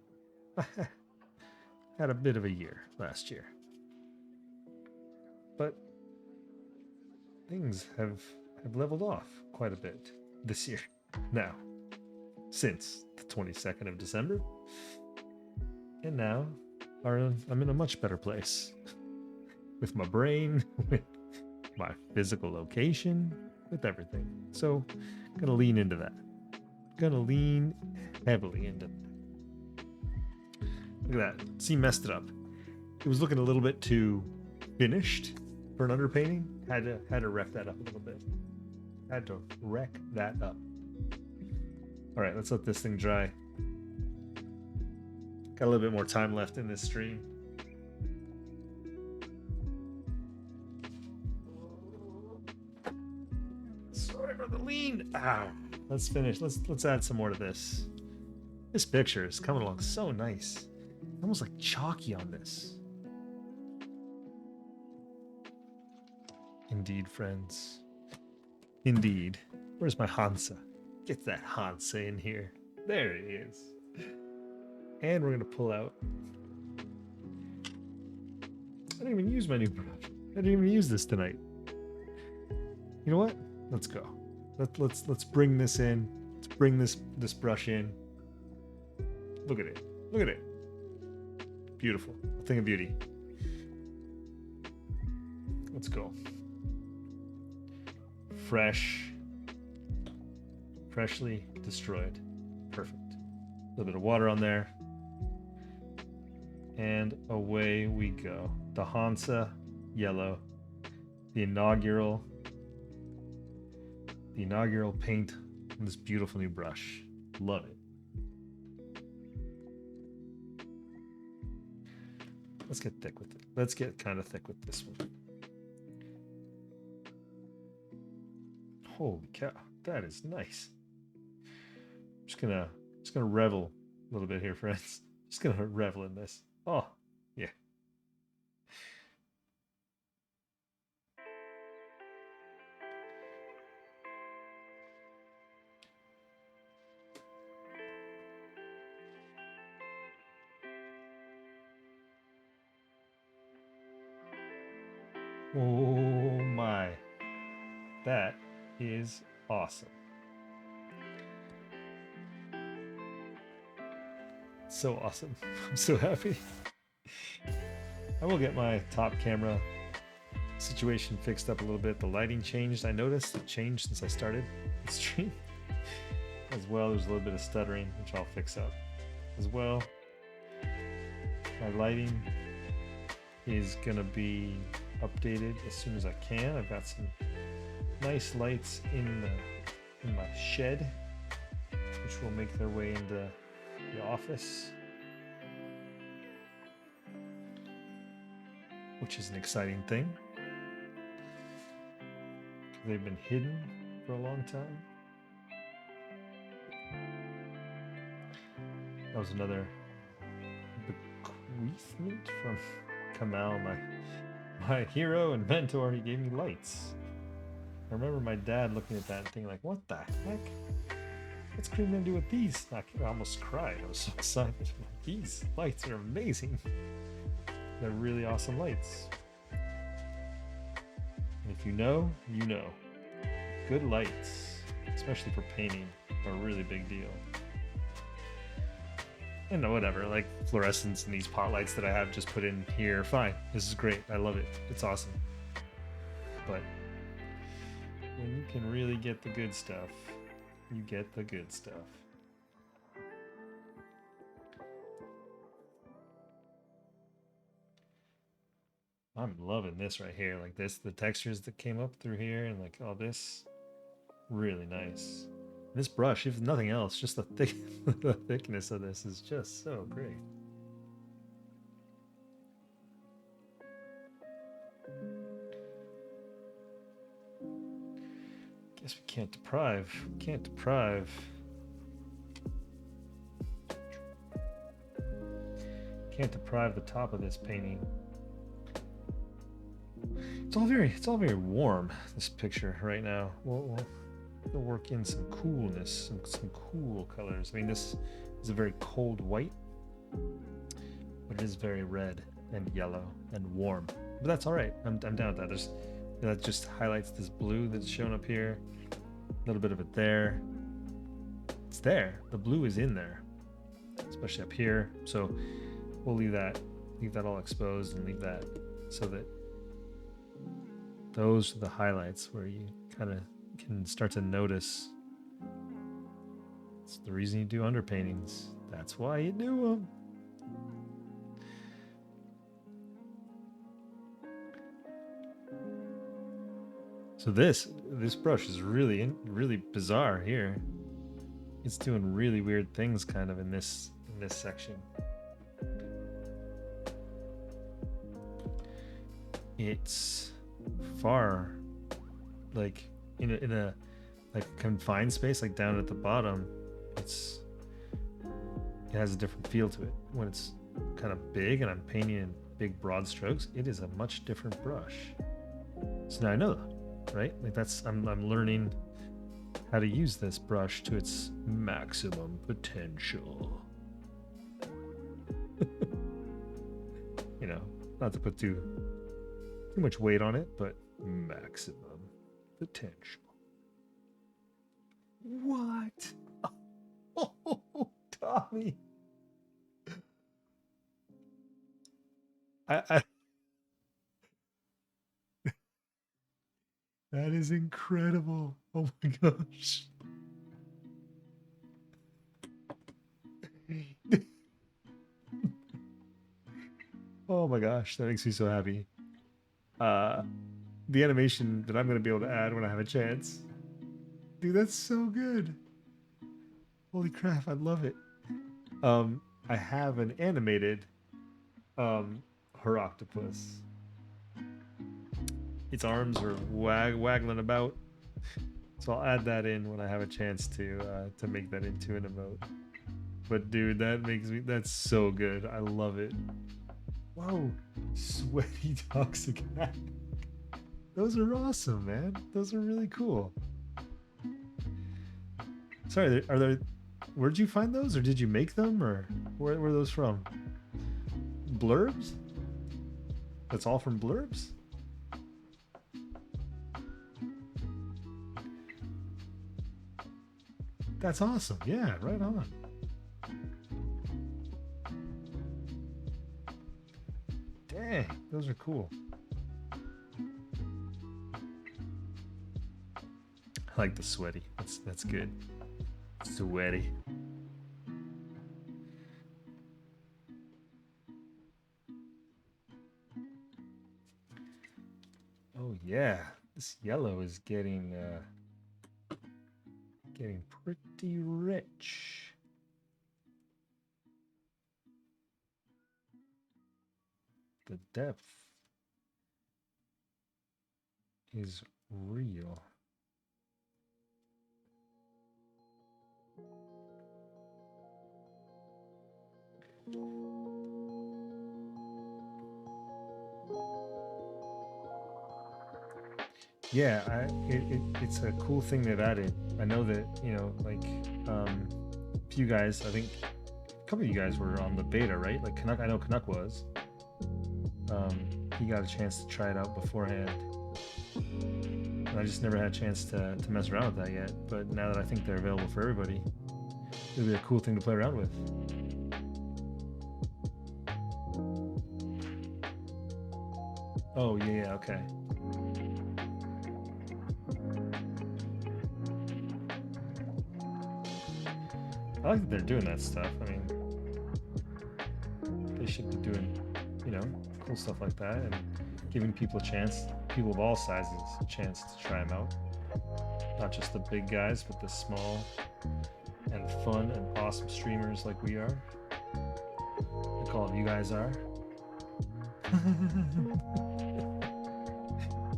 [SPEAKER 1] Had a bit of a year last year. But things have leveled off quite a bit this year now, since the 22nd of December. And now I'm in a much better place with my brain, with my physical location, with everything. So I'm gonna lean into that. Gonna lean heavily into that. Look at that. See, messed it up. It was looking a little bit too finished for an underpainting. Had to wreck that up a little bit. Had to wreck that up. All right, let's let this thing dry. Got a little bit more time left in this stream. Sorry for the lean. Ow. Let's finish. Let's add some more to this. This picture is coming along so nice. Almost like chalky on this. Indeed, friends. Indeed. Where's my Hansa? Get that Hansa in here. There it is. And we're going to pull out. I didn't even use my new brush. I didn't even use this tonight. You know what? Let's go. Let's bring this in. Let's bring this brush in. Look at it. Look at it. Beautiful. A thing of beauty. Let's go. Freshly destroyed. Perfect. A little bit of water on there. And away we go. The Hansa yellow. The inaugural paint on this beautiful new brush. Love it. Let's get thick with it. Let's get kind of thick with this one. Holy cow, that is nice. Just gonna revel a little bit here, friends. Just gonna revel in this. Oh, yeah. Oh my. That is awesome. So awesome. I'm so happy. I will get my top camera situation fixed up a little bit. The lighting changed. I noticed it changed since I started the stream. As well, there's a little bit of stuttering, which I'll fix up as well. My lighting is gonna be updated as soon as I can. I've got some nice lights in my shed, which will make their way into the office, which is an exciting thing. They've been hidden for a long time. That was another bequeathment from Kamal, my hero and mentor. He gave me lights. I remember my dad looking at that and thinking like, what the heck? What's Cream gonna do with these? I almost cried. I was so excited. These lights are amazing. They're really awesome lights. And if you know, you know. Good lights, especially for painting, are a really big deal. And whatever, like fluorescence and these pot lights that I have just put in here, fine. This is great. I love it. It's awesome. But when you can really get the good stuff, you get the good stuff. I'm loving this right here. Like this, the textures that came up through here and like all this, really nice. This brush, if nothing else, just the the thickness of this is just so great. Guess we can't deprive. Can't deprive. Can't deprive the top of this painting. It's all very warm. This picture right now. We'll work in some coolness, some cool colors. I mean, this is a very cold white, but it is very red and yellow and warm. But that's all right. I'm down with that. That just highlights this blue that's shown up here. A little bit of it there. It's there. The blue is in there, especially up here. So we'll leave that all exposed and leave that so that those are the highlights where you kind of can start to notice. It's the reason you do underpaintings. That's why you do them. So this brush is really bizarre here. It's doing really weird things kind of in this section. It's far like in a like confined space, like down at the bottom, it has a different feel to it. When it's kind of big and I'm painting in big broad strokes, it is a much different brush. So now I know that, right? Like I'm learning how to use this brush to its maximum potential. You know, not to put too much weight on it, but maximum potential. What? Oh, Tommy. I that is incredible. Oh my gosh. Oh my gosh, that makes me so happy. The animation that I'm going to be able to add when I have a chance. Dude, that's so good. Holy crap, I love it. I have an animated her octopus. Its arms are waggling about. So I'll add that in when I have a chance to make that into an emote. But dude, that's so good. I love it. Whoa, sweaty toxic cat. Those are awesome, man. Those are really cool. Sorry, where'd you find those, or did you make them, or where were those from? Blurbs? That's all from Blurbs? That's awesome. Yeah, right on. those are cool. I like the sweaty. That's good. Sweaty. Oh yeah, this yellow is getting pretty rich. The depth is real. Yeah, it's a cool thing they've added. I know that, you know, like a few guys, I think a couple of you guys were on the beta, right? Like Canuck, I know Canuck was. He got a chance to try it out beforehand. And I just never had a chance to mess around with that yet. But now that I think they're available for everybody, it'll be a cool thing to play around with. Oh, yeah, okay. I like that they're doing that stuff. I mean, they should be doing, you know, cool stuff like that and giving people a chance, people of all sizes, a chance to try them out. Not just the big guys, but the small and fun and awesome streamers like we are. Like all of you guys are.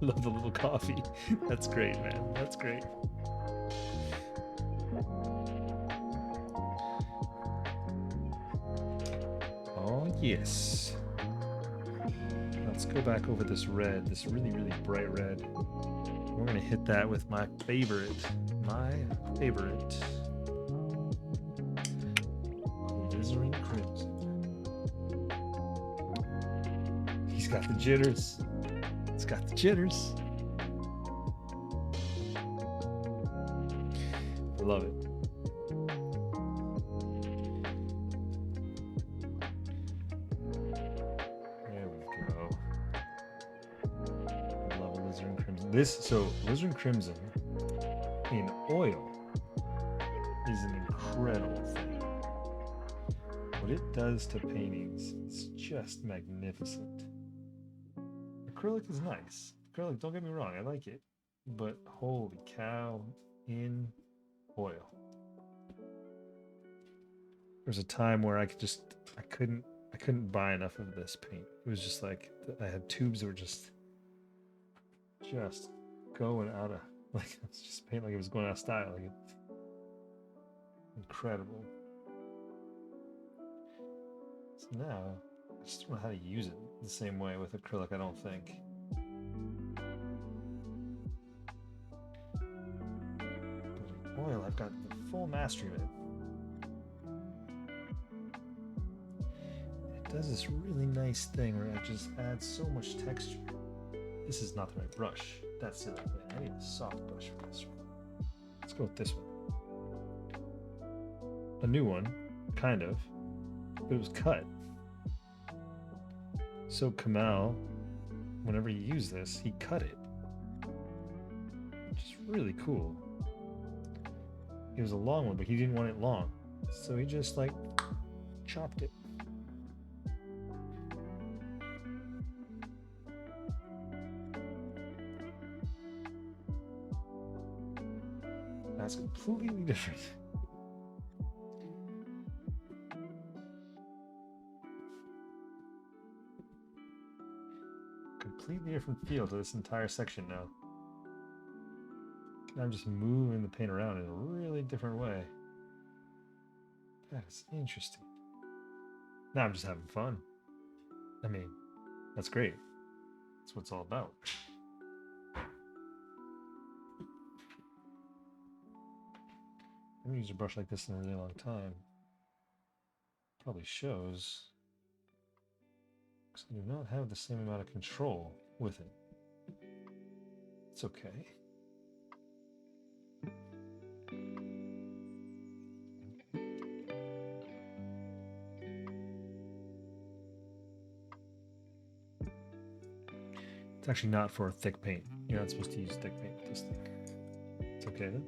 [SPEAKER 1] Love the little coffee. That's great, man. That's great. Oh, yes. Let's go back over this red, this really, really bright red. We're going to hit that with my favorite. My favorite. Alizarin Crimson. He's got the jitters. It's got the jitters. I love it. There we go. I love Alizarin Crimson. Alizarin Crimson in oil is an incredible thing. What it does to paintings is just magnificent. Acrylic is nice. Acrylic, don't get me wrong, I like it. But holy cow, in oil. There's a time where I couldn't buy enough of this paint. It was just like I had tubes that were just going out of, like, it's just paint like it was going out of style. Like it's incredible. So now I just don't know how to use it the same way with acrylic, I don't think. But in oil, I've got the full mastery of it. It does this really nice thing where it just adds so much texture. This is not the right brush. That's it. I need a soft brush for this one. Let's go with this one. A new one, kind of, but it was cut. So Kamal, whenever he used this, he cut it, which is really cool. It was a long one, but he didn't want it long, so he just like chopped it. That's completely different. Completely different feel to this entire section now. I'm just moving the paint around in a really different way. That is interesting. Now I'm just having fun. I mean, that's great. That's what it's all about. I haven't used a brush like this in a really long time. Probably shows. Because I do not have the same amount of control with it. It's okay. It's actually not for thick paint. You're not supposed to use thick paint with this thing. It's okay though.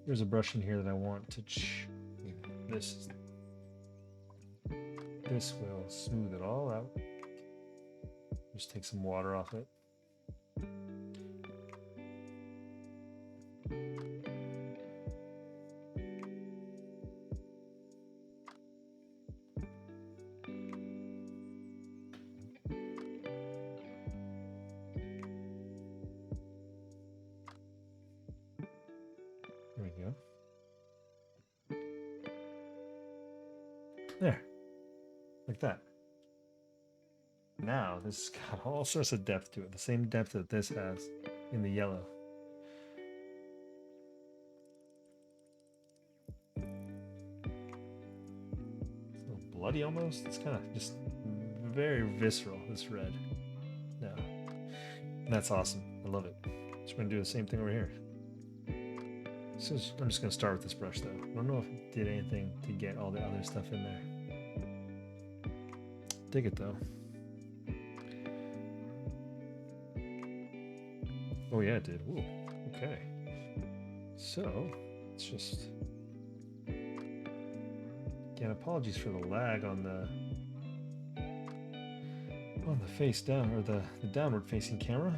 [SPEAKER 1] There's a brush in here that I want to. This will smooth it all out. Just take some water off it. There we go. There. Like that. Now, this has got all sorts of depth to it. The same depth that this has in the yellow. It's a little bloody almost. It's kind of just very visceral, this red. Yeah. And that's awesome. I love it. So we're going to do the same thing over here. So I'm just going to start with this brush though. I don't know if it did anything to get all the other stuff in there. Dig it though. Oh yeah, it did. Ooh, okay. So it's just again, apologies for the lag on the face down or the downward facing camera.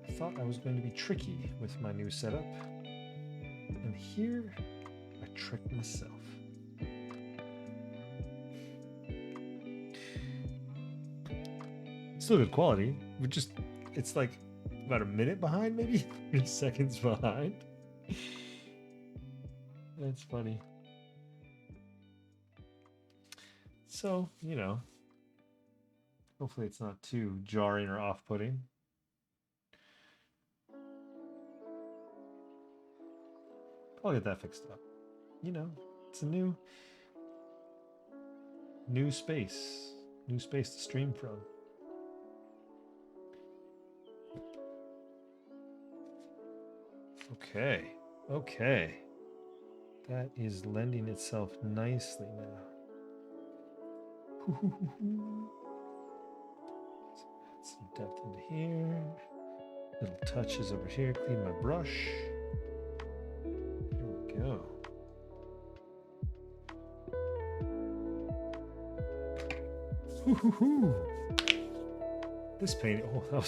[SPEAKER 1] I thought I was going to be tricky with my new setup, and here I tricked myself. Still good quality. It's like about a minute behind, maybe 30 seconds behind. That's funny. So, you know, hopefully it's not too jarring or off-putting. I'll get that fixed up. You know, it's a new space to stream from. Okay. That is lending itself nicely now. Add some depth into here. Little touches over here. Clean my brush. There we go. This painting. Oh,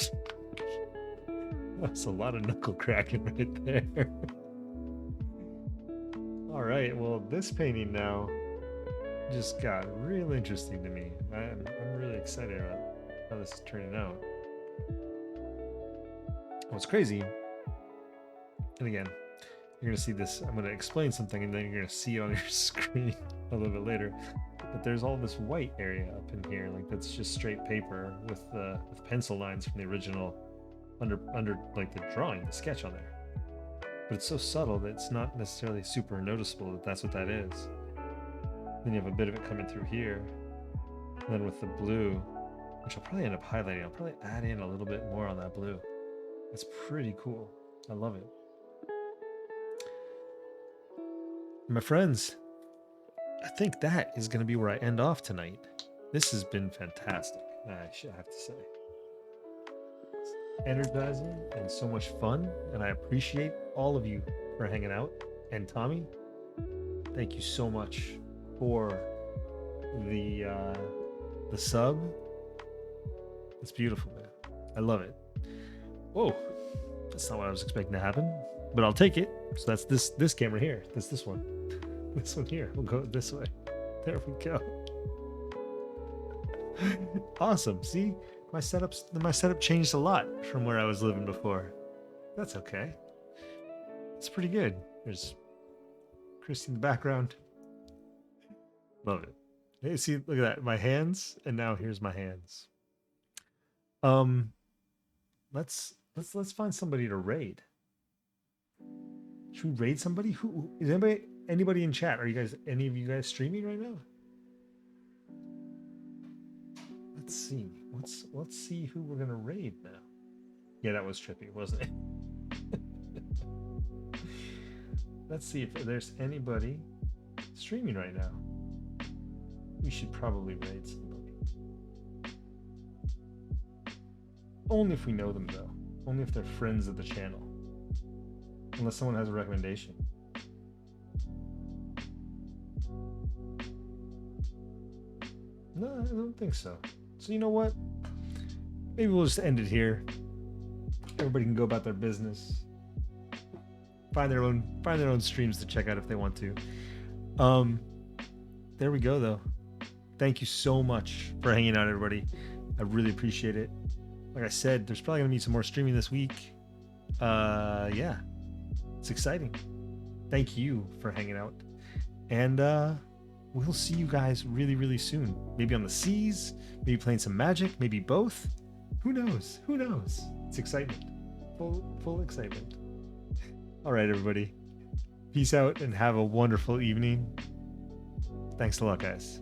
[SPEAKER 1] that's a lot of knuckle cracking right there. All right, well, this painting now just got real interesting to me. I'm really excited about how this is turning out. What's crazy, and again, you're gonna see this, I'm gonna explain something and then you're gonna see it on your screen a little bit later. But there's all this white area up in here, like that's just straight paper with pencil lines from the original under like the drawing, the sketch on there. But it's so subtle that it's not necessarily super noticeable that that's what that is. Then you have a bit of it coming through here. And then with the blue, which I'll probably end up highlighting, I'll probably add in a little bit more on that blue. It's pretty cool. I love it. My friends, I think that is going to be where I end off tonight. This has been fantastic, I should have to say. Energizing and so much fun, and I appreciate all of you for hanging out. And Tommy, thank you so much for the sub. It's beautiful, man. I love it. Whoa, that's not what I was expecting to happen, but I'll take it. So that's this camera here. That's this one. This one here. We'll go this way. There we go. Awesome. See? My setup changed a lot from where I was living before. That's okay. It's pretty good. There's Christy in the background. Love it. Hey, see, look at that. My hands, and now here's my hands. Let's find somebody to raid. Should we raid somebody? Who is anybody in chat? Are you guys, any of you guys streaming right now? Let's see. Let's see who we're gonna raid now. Yeah, that was trippy, wasn't it? Let's see if there's anybody streaming right now. We should probably raid somebody. Only if we know them, though. Only if they're friends of the channel. Unless someone has a recommendation. No, I don't think so. So you know what? Maybe we'll just end it here. Everybody can go about their business. Find their own streams to check out if they want to. There we go, though. Thank you so much for hanging out, everybody. I really appreciate it. Like I said, there's probably gonna be some more streaming this week. Yeah, it's exciting. Thank you for hanging out, and we'll see you guys really, really soon. Maybe on the seas, maybe playing some Magic, maybe both. Who knows? Who knows? It's excitement, full excitement. All right, everybody. Peace out and have a wonderful evening. Thanks a lot, guys.